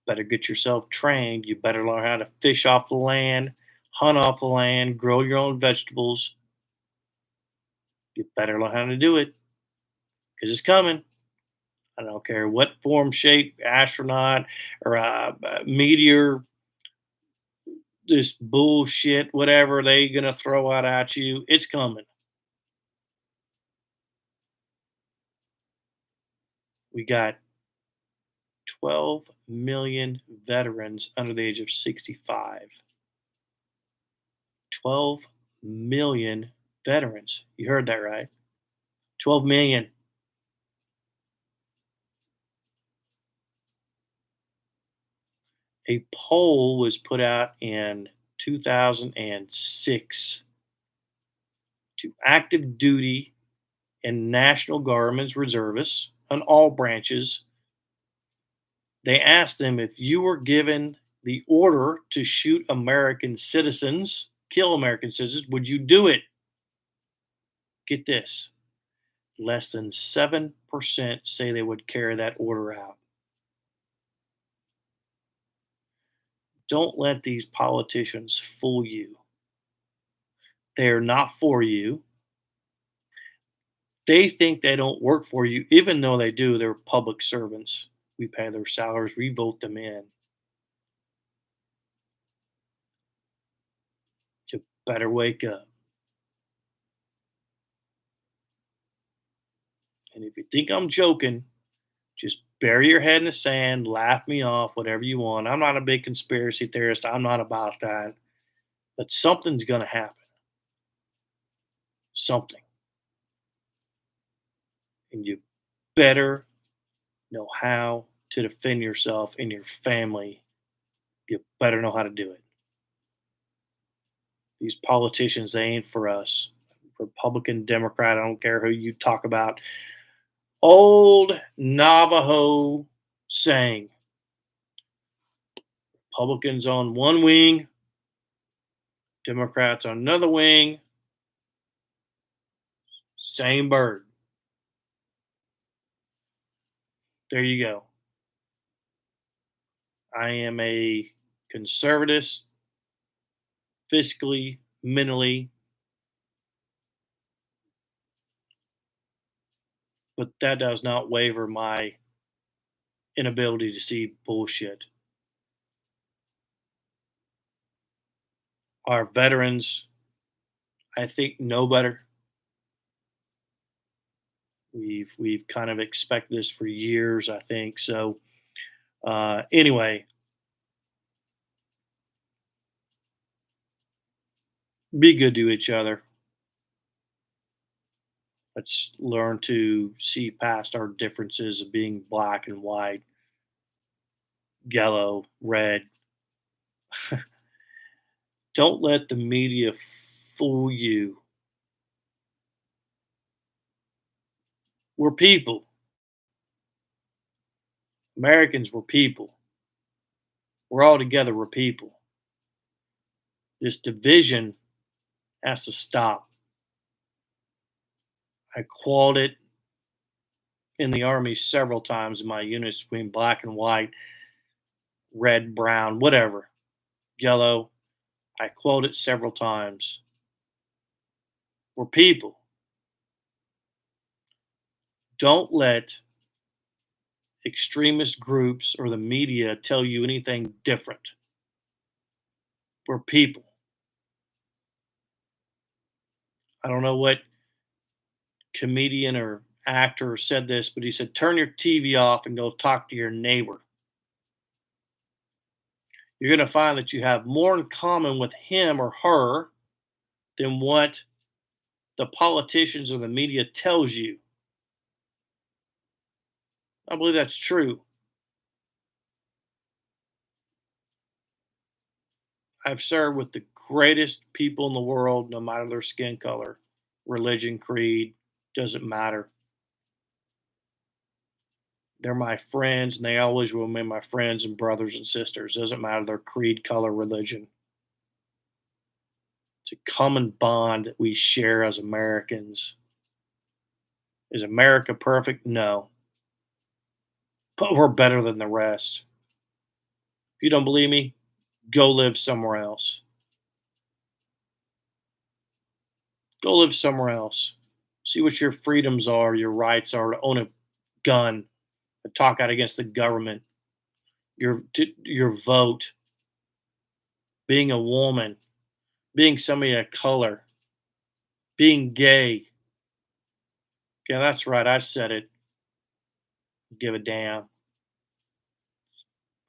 Better get yourself trained. You better learn how to fish off the land, hunt off the land, grow your own vegetables. You better learn how to do it because it's coming. I don't care what form, shape, astronaut, or meteor, this bullshit, whatever they gonna throw out at you. It's coming. We got 12 million veterans under the age of 65. 12 million veterans. You heard that right. 12 million. A poll was put out in 2006 to active duty and National Guardmen's reservists on all branches. They asked them if you were given the order to shoot American citizens, kill American citizens, would you do it? Get this, less than 7% say they would carry that order out. Don't let these politicians fool you. They are not for you. They think they don't work for you, even though they do. They're public servants. We pay their salaries, we vote them in. better wake up. And if you think I'm joking, just bury your head in the sand, laugh me off, whatever you want. I'm not a big conspiracy theorist. I'm not about that. But something's going to happen. Something. And you better know how to defend yourself and your family. You better know how to do it. These politicians, they ain't for us. Republican, Democrat, I don't care who you talk about. Old Navajo saying Republicans on one wing, Democrats on another wing, same bird. There you go. I am a conservative, fiscally, mentally, but that does not waver my inability to see bullshit. Our veterans, I think, know better. We've kind of expected this for years, I think. So anyway, be good to each other. Let's learn to see past our differences of being black and white, yellow, red. Don't let the media fool you. We're people. Americans, we're people. We're all together, we're people. This division has to stop. I called it in the Army several times in my units between black and white, red, brown, whatever, yellow. I quote it several times. We're people. Don't let extremist groups or the media tell you anything different. We're people. I don't know what comedian or actor said this, but he said, turn your TV off and go talk to your neighbor. You're going to find that you have more in common with him or her than what the politicians or the media tells you. I believe that's true. I've served with the greatest people in the world, no matter their skin color, religion, creed, doesn't matter. They're my friends, and they always will remain my friends and brothers and sisters. Doesn't matter their creed, color, religion. It's a common bond that we share as Americans. Is America perfect? No, but we're better than the rest. If you don't believe me, go live somewhere else. Go live somewhere else. See what your freedoms are, your rights are to own a gun, to talk out against the government, your vote, being a woman, being somebody of color, being gay. Yeah, that's right. I said it. Give a damn.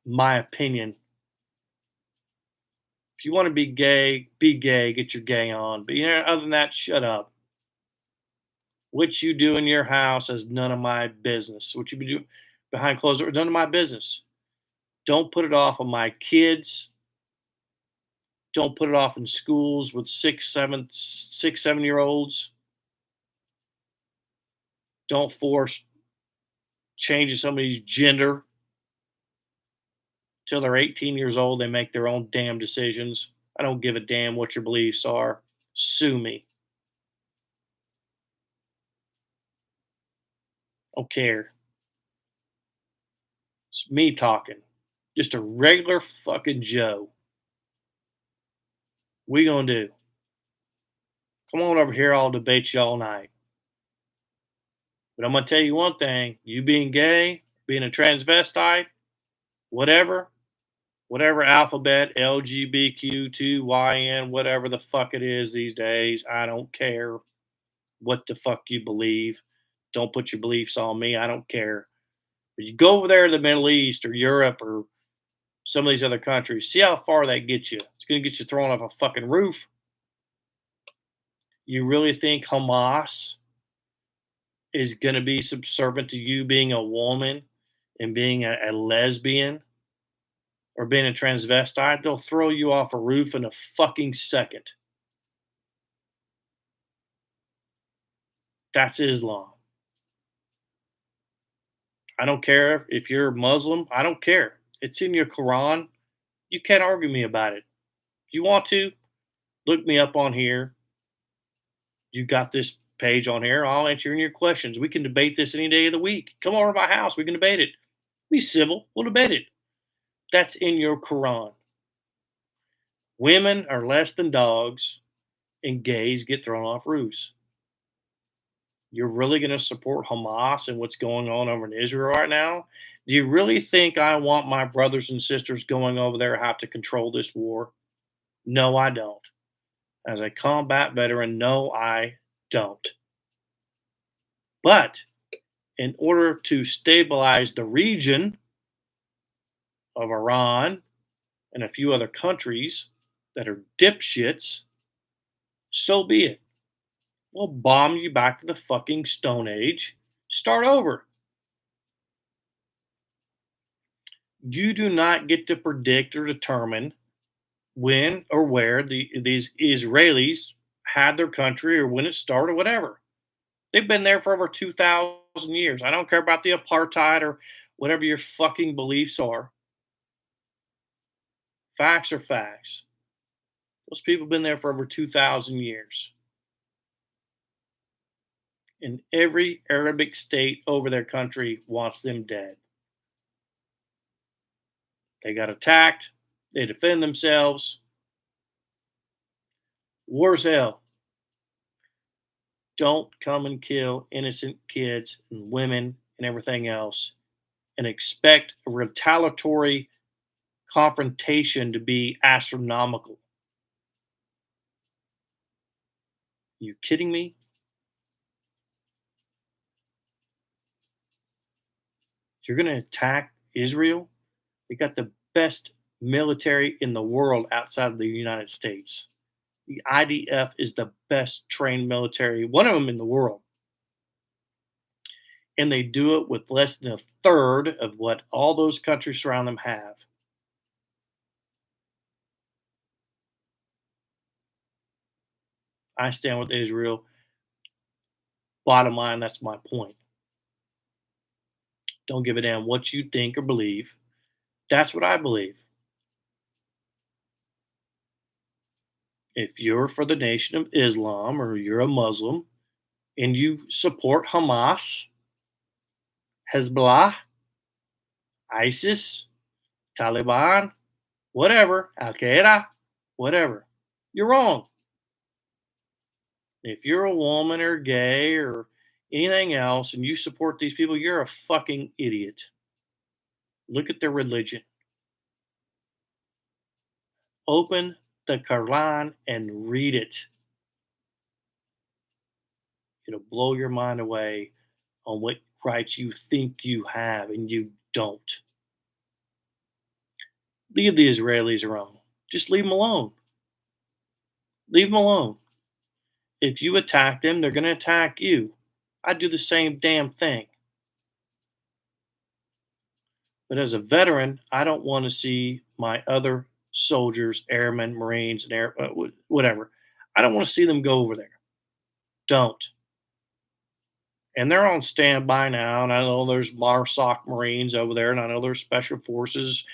My opinion. If you want to be gay, be gay. Get your gay on. But other than that, shut up. What you do in your house is none of my business. What you be doing behind closed doors, none of my business. Don't put it off on my kids. Don't put it off in schools with 7 year olds. Don't force changing somebody's gender till they're 18 years old. They make their own damn decisions. I don't give a damn what your beliefs are. Sue me. I don't care. It's me talking. Just a regular fucking Joe. We gonna do? Come on over here. I'll debate you all night. But I'm gonna tell you one thing: you being gay, being a transvestite, whatever, whatever alphabet, LGBTQ2YN, whatever the fuck it is these days. I don't care what the fuck you believe. Don't put your beliefs on me. I don't care. But you go over there to the Middle East or Europe or some of these other countries, see how far that gets you. It's going to get you thrown off a fucking roof. You really think Hamas is going to be subservient to you being a woman and being a lesbian or being a transvestite? They'll throw you off a roof in a fucking second. That's Islam. I don't care if you're Muslim. I don't care. It's in your Quran. You can't argue me about it. If you want to, look me up on here. You got this page on here. I'll answer any of your questions. We can debate this any day of the week. Come over to my house. We can debate it. Be civil. We'll debate it. That's in your Quran. Women are less than dogs, and gays get thrown off roofs. You're really going to support Hamas and what's going on over in Israel right now? Do you really think I want my brothers and sisters going over there have to control this war? No, I don't. As a combat veteran, no, I don't. But in order to stabilize the region of Iran and a few other countries that are dipshits, so be it. We'll bomb you back to the fucking Stone Age. Start over. You do not get to predict or determine when or where these Israelis had their country or when it started or whatever. They've been there for over 2,000 years. I don't care about the apartheid or whatever your fucking beliefs are. Facts are facts. Those people have been there for over 2,000 years. And every Arabic state over their country wants them dead. They got attacked. They defend themselves. War's hell. Don't come and kill innocent kids and women and everything else and expect a retaliatory confrontation to be astronomical. You kidding me? You're going to attack Israel? They got the best military in the world outside of the United States. The IDF is the best trained military, one of them in the world. And they do it with less than a third of what all those countries around them have. I stand with Israel. Bottom line, that's my point. Don't give a damn what you think or believe. That's what I believe. If you're for the Nation of Islam or you're a Muslim and you support Hamas, Hezbollah, ISIS, Taliban, whatever, Al Qaeda, whatever, you're wrong. If you're a woman or gay or anything else and you support these people, you're a fucking idiot. Look at their religion. Open the Quran and read it. It'll blow your mind away on what rights you think you have and you don't. Leave the Israelis alone. Just leave them alone. Leave them alone. If you attack them, they're going to attack you. I do the same damn thing. But as a veteran, I don't want to see my other soldiers, airmen, Marines, and whatever. I don't want to see them go over there. Don't. And they're on standby now. And I know there's MARSOC Marines over there, and I know there's Special Forces,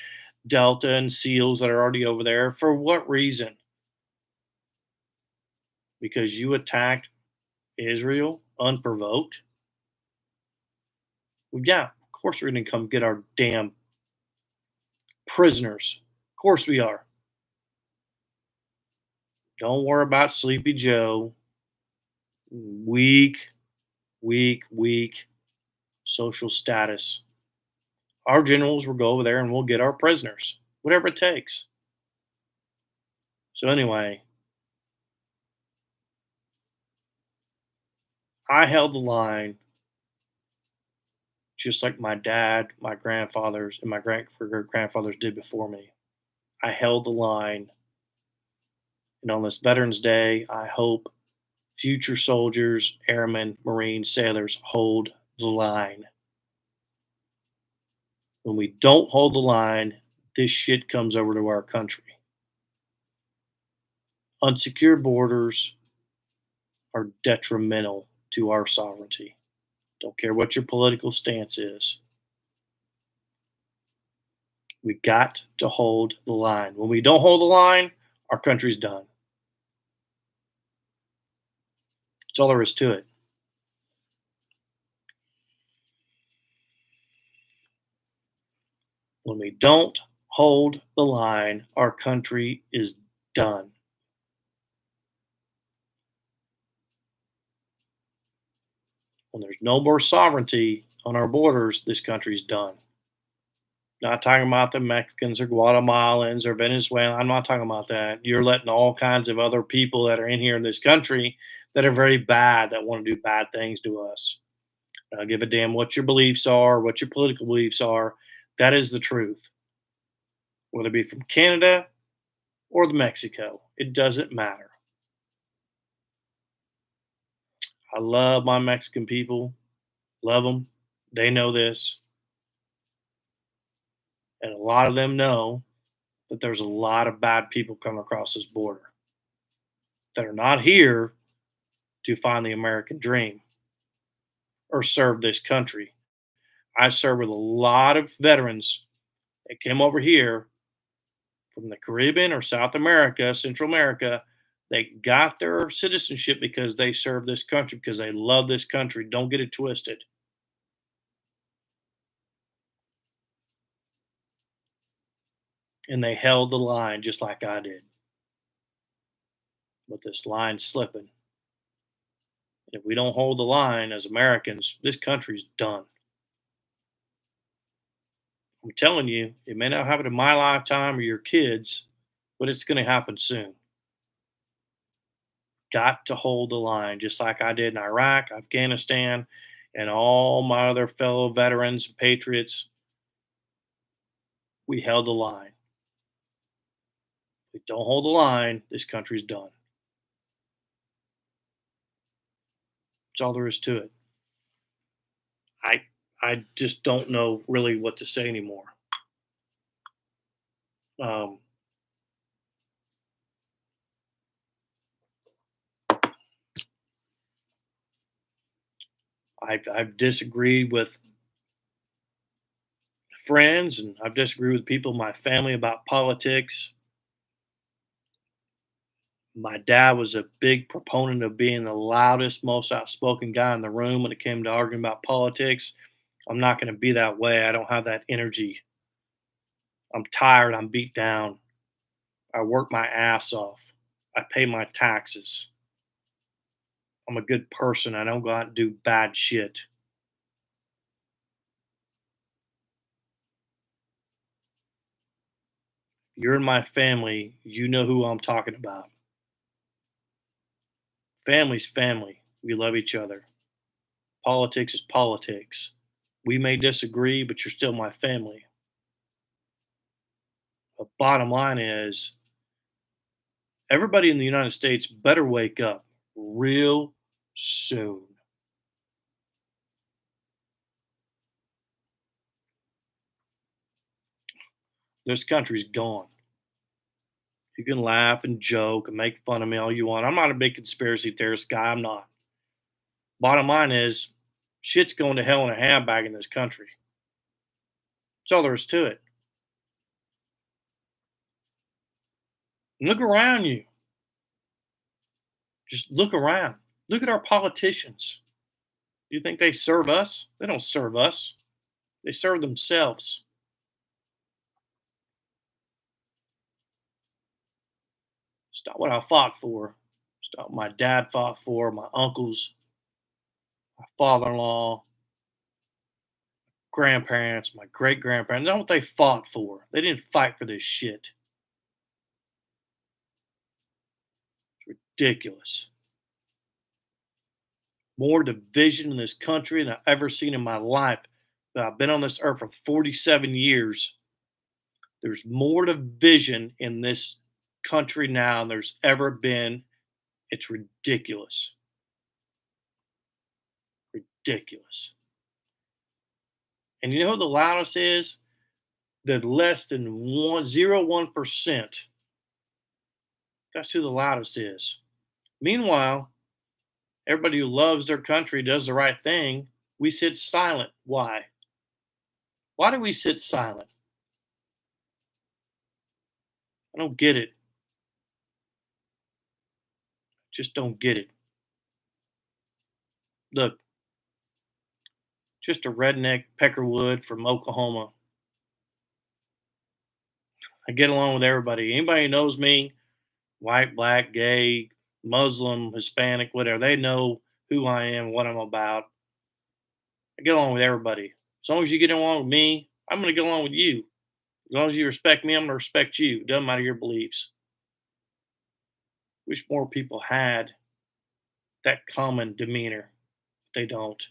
Delta, and SEALs that are already over there. For what reason? Because you attacked Israel unprovoked? Well, yeah, of course we're going to come get our damn prisoners. Of course we are. Don't worry about Sleepy Joe. Weak, weak social status. Our generals will go over there and we'll get our prisoners. whatever it takes. So anyway, I held the line just like my dad, my grandfathers, and my great grandfathers did before me. I held the line, and on this Veterans Day, I hope future soldiers, airmen, Marines, sailors hold the line. When we don't hold the line, this shit comes over to our country. Unsecured borders are detrimental to our sovereignty. Don't care what your political stance is. We got to hold the line. When we don't hold the line, our country's done. That's all there is to it. When we don't hold the line, our country is done. When there's no more sovereignty on our borders, this country's done. Not talking about the Mexicans or Guatemalans or Venezuela. I'm not talking about that. You're letting all kinds of other people that are in here in this country that are very bad, that want to do bad things to us. I don't give a damn what your beliefs are, what your political beliefs are. That is the truth. Whether it be from Canada or the Mexico, it doesn't matter. I love my Mexican people, love them. They know this, and a lot of them know that there's a lot of bad people coming across this border that are not here to find the American dream or serve this country. I served with a lot of veterans that came over here from the Caribbean or South America, Central America. They got their citizenship because they served this country, because they love this country. Don't get it twisted. And they held the line just like I did. But this line's slipping. If we don't hold the line as Americans, this country's done. I'm telling you, it may not happen in my lifetime or your kids, but it's going to happen soon. Got to hold the line, just like I did in Iraq, Afghanistan, and all my other fellow veterans and patriots. We held the line. If we don't hold the line, this country's done. That's all there is to it. I I just don't know really what to say anymore. Um, I've disagreed with friends, and I've disagreed with people in my family about politics. My dad was a big proponent of being the loudest, most outspoken guy in the room when it came to arguing about politics. I'm not going to be that way. I don't have that energy. I'm tired. I'm beat down. I work my ass off. I pay my taxes. I'm a good person. I don't go out and do bad shit. You're in my family. You know who I'm talking about. Family's family. We love each other. Politics is politics. We may disagree, but you're still my family. But bottom line is, everybody in the United States better wake up real soon. This country's gone. You can laugh and joke and make fun of me all you want. I'm not a big conspiracy theorist guy. I'm not. Bottom line is, shit's going to hell in a handbag in this country. That's all there is to it. Look around you. Just look around. Look at our politicians. You think they serve us? They don't serve us. They serve themselves. It's not what I fought for. It's not what my dad fought for, my uncles, my father in law, grandparents, my great grandparents. That's what they fought for. They didn't fight for this shit. Ridiculous. More division in this country than I've ever seen in my life. But I've been on this earth for 47 years. There's more division in this country now than there's ever been. It's ridiculous. Ridiculous. And you know who the loudest is? The less than 1%. That's who the loudest is. Meanwhile, everybody who loves their country does the right thing. We sit silent. Why? Why do we sit silent? I don't get it. Just don't get it. Look, just a redneck peckerwood from Oklahoma. I get along with everybody. Anybody who knows me, white, black, gay, Muslim, Hispanic, whatever, they know who I am, what I'm about. I get along with everybody. As long as you get along with me, I'm going to get along with you. As long as you respect me, I'm going to respect you. Doesn't matter your beliefs. Wish more people had that common demeanor. They don't.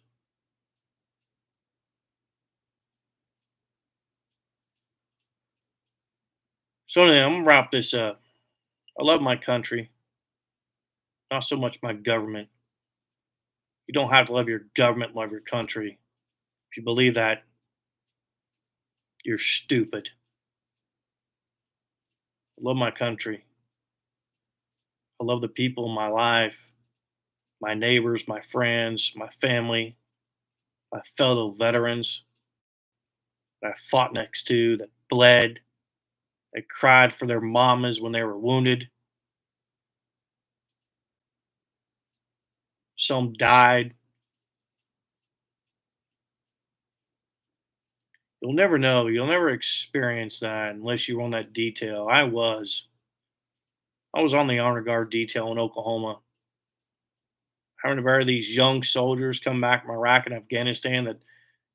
So anyway, I'm gonna wrap this up. I love my country, not so much my government. You don't have to love your government, love your country. If you believe that, you're stupid. I love my country. I love the people in my life, my neighbors, my friends, my family, my fellow veterans that I fought next to, that bled, that cried for their mamas when they were wounded. Some died. You'll never know. You'll never experience that unless you were on that detail. I was. I was on the honor guard detail in Oklahoma, having to bury these young soldiers come back from Iraq and Afghanistan that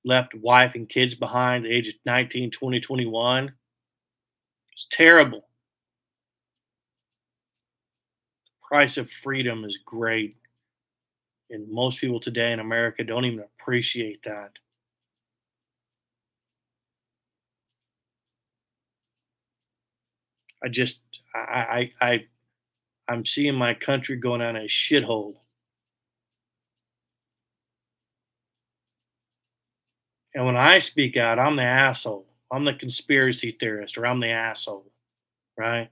left wife and kids behind at the age of 19, 20, 21. It's terrible. Price of freedom is great. And most people today in America don't even appreciate that. I just, I'm seeing my country going down a shithole. And when I speak out, I'm the asshole. I'm the conspiracy theorist, or I'm the asshole, right?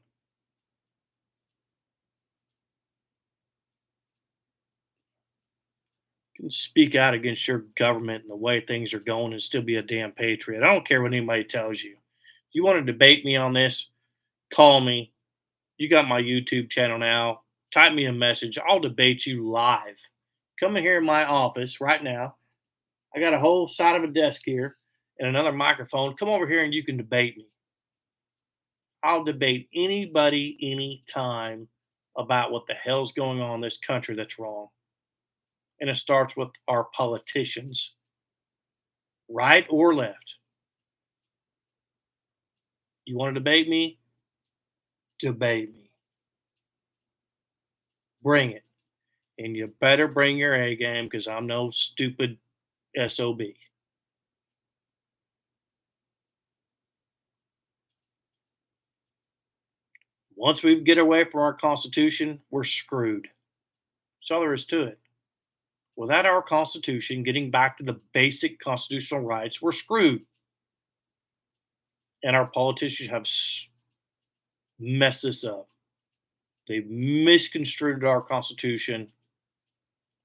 Can speak out against your government and the way things are going and still be a damn patriot. I don't care what anybody tells you. If you want to debate me on this, call me. You got my YouTube channel now. Type me a message. I'll debate you live. Come in here in my office right now. I got a whole side of a desk here and another microphone. Come over here and you can debate me. I'll debate anybody anytime about what the hell's going on in this country that's wrong. And it starts with our politicians, right or left. You want to debate me? Debate me. Bring it. And you better bring your A game because I'm no stupid SOB. Once we get away from our Constitution, we're screwed. That's all there is to it. Without our Constitution, getting back to the basic constitutional rights, we're screwed. And our politicians have messed this up. They've misconstrued our Constitution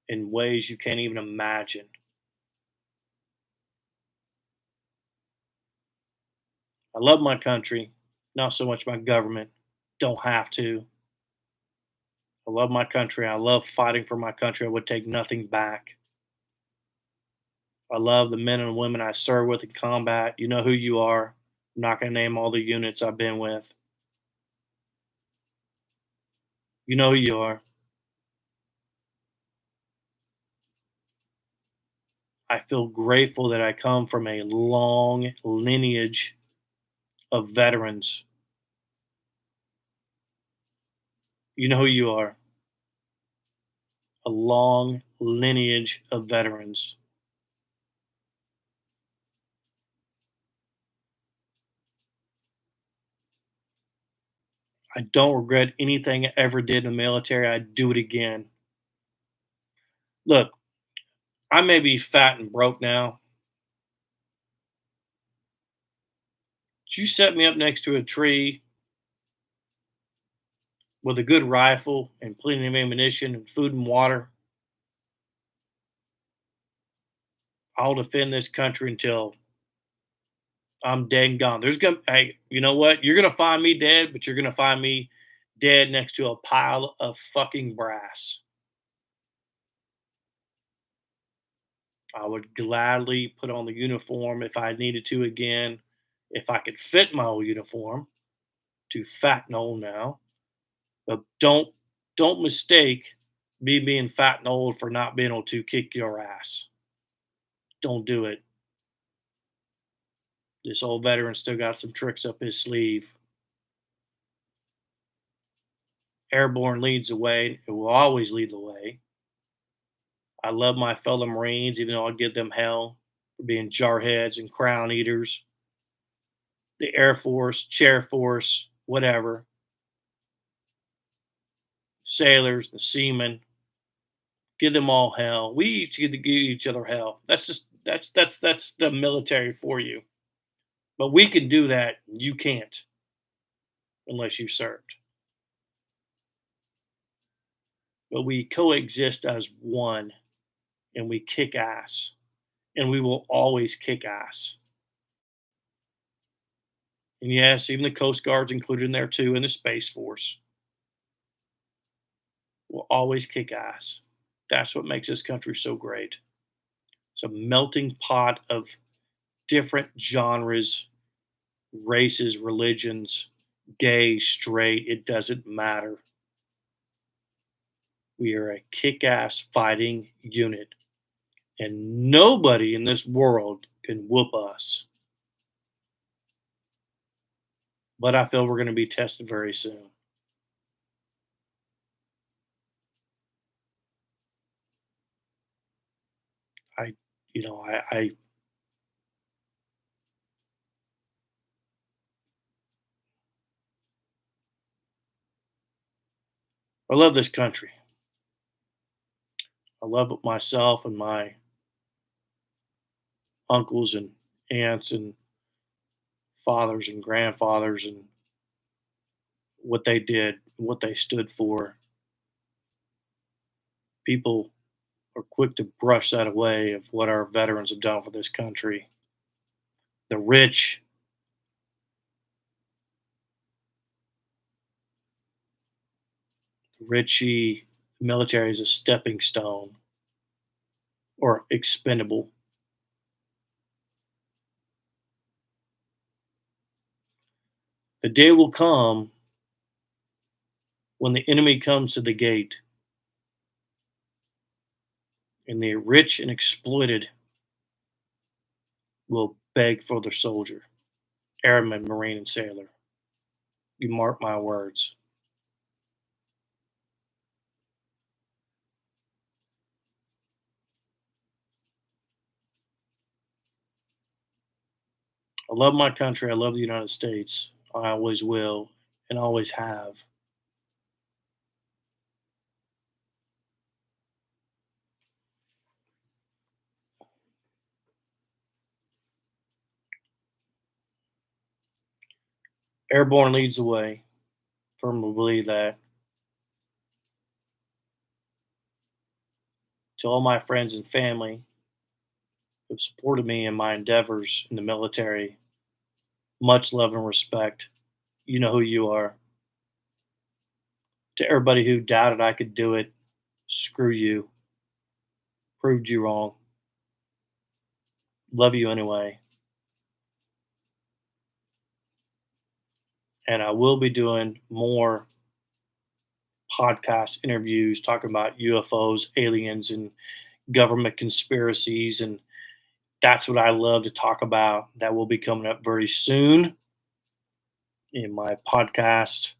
in ways you can't even imagine. I love my country, not so much my government. Don't have to. I love my country. I love fighting for my country. I would take nothing back. I love the men and women I serve with in combat. You know who you are. I'm not going to name all the units I've been with. You know who you are. I feel grateful that I come from a long lineage of veterans. You know who you are. A long lineage of veterans. I don't regret anything I ever did in the military. I'd do it again. Look, I may be fat and broke now. But you set me up next to a tree with a good rifle and plenty of ammunition and food and water. I'll defend this country until I'm dead and gone. Hey, you know what? You're gonna find me dead, but you're gonna find me dead next to a pile of fucking brass. I would gladly put on the uniform if I needed to again, if I could fit my old uniform. Too fat and old now, but don't mistake me being fat and old for not being able to kick your ass. Don't do it. This old veteran still got some tricks up his sleeve. Airborne leads the way. It will always lead the way. I love my fellow Marines, even though I give them hell for being jarheads and crown eaters. The Air Force, Chair Force, whatever, sailors, the seamen, give them all hell. We each get to give each other hell. That's the military for you. But we can do that. You can't unless you served. But we coexist as one, and we kick ass, and we will always kick ass. And yes, even the Coast Guard's included in there too, and the Space Force will always kick ass. That's what makes this country so great. It's a melting pot of different genres, races, religions, gay, straight, it doesn't matter. We are a kick ass fighting unit, and nobody in this world can whoop us. But I feel we're going to be tested very soon. I, you know, I love this country. I love it myself and my uncles and aunts and fathers and grandfathers and what they did, what they stood for. People are quick to brush that away of what our veterans have done for this country. The richy military is a stepping stone or expendable. The day will come when the enemy comes to the gate and the rich and exploited will beg for their soldier, airman, marine, and sailor. You mark my words. I love my country. I love the United States. I always will and always have. Airborne leads the way. Firmly believe that. To all my friends and family who have supported me in my endeavors in the military, much love and respect. You know who you are. To everybody who doubted I could do it, screw you. Proved you wrong. Love you anyway. And I will be doing more podcast interviews talking about UFOs, aliens, and government conspiracies and That's what I love to talk about. That will be coming up very soon in my podcast.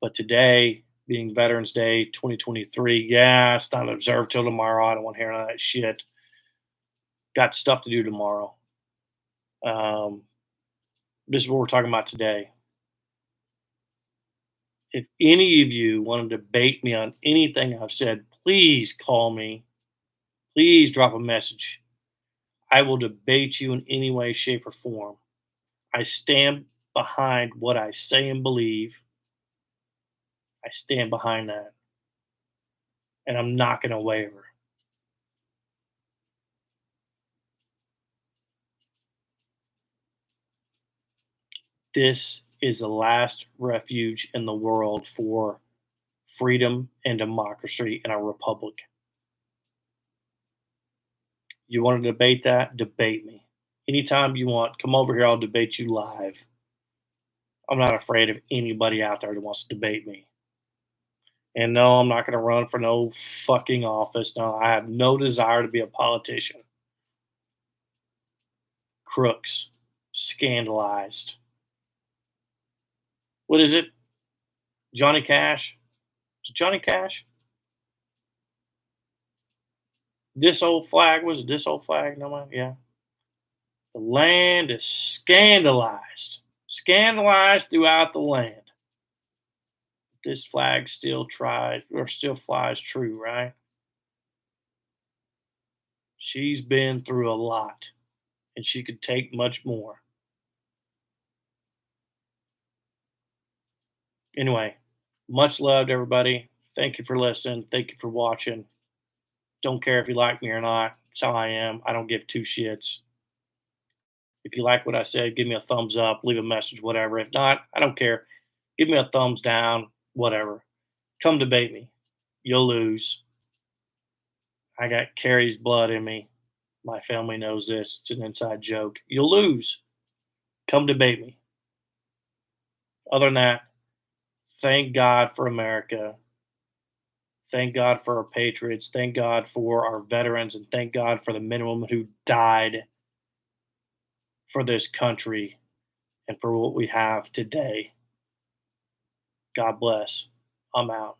But today, being Veterans Day 2023, yeah, it's not observed till tomorrow. I don't want to hear none of that shit. Got stuff to do tomorrow. Um, this is what we're talking about today. If any of you want to debate me on anything I've said, please call me. Please drop a message. I will debate you in any way, shape, or form. I stand behind what I say and believe. I stand behind that, and I'm not going to waver. This is the last refuge in the world for freedom and democracy in our republic. You want to debate that? Debate me. Anytime you want, come over here. I'll debate you live. I'm not afraid of anybody out there that wants to debate me. And no, I'm not going to run for no fucking office. No, I have no desire to be a politician. Crooks, scandalized. What is it? Johnny Cash? Is it Johnny Cash? This old flag, was it this old flag? No, man, yeah. The land is scandalized, scandalized throughout the land. This flag still tries or still flies true, right? She's been through a lot and she could take much more. Anyway, much love to everybody. Thank you for listening. Thank you for watching. Don't care if you like me or not. That's how I am. I don't give two shits. If you like what I said, give me a thumbs up, leave a message, whatever. If not, I don't care. Give me a thumbs down, whatever. Come debate me. You'll lose. I got Carrie's blood in me. My family knows this. It's an inside joke. You'll lose. Come debate me. Other than that, thank God for America. Thank God for our patriots. Thank God for our veterans. And thank God for the men and women who died for this country and for what we have today. God bless. I'm out.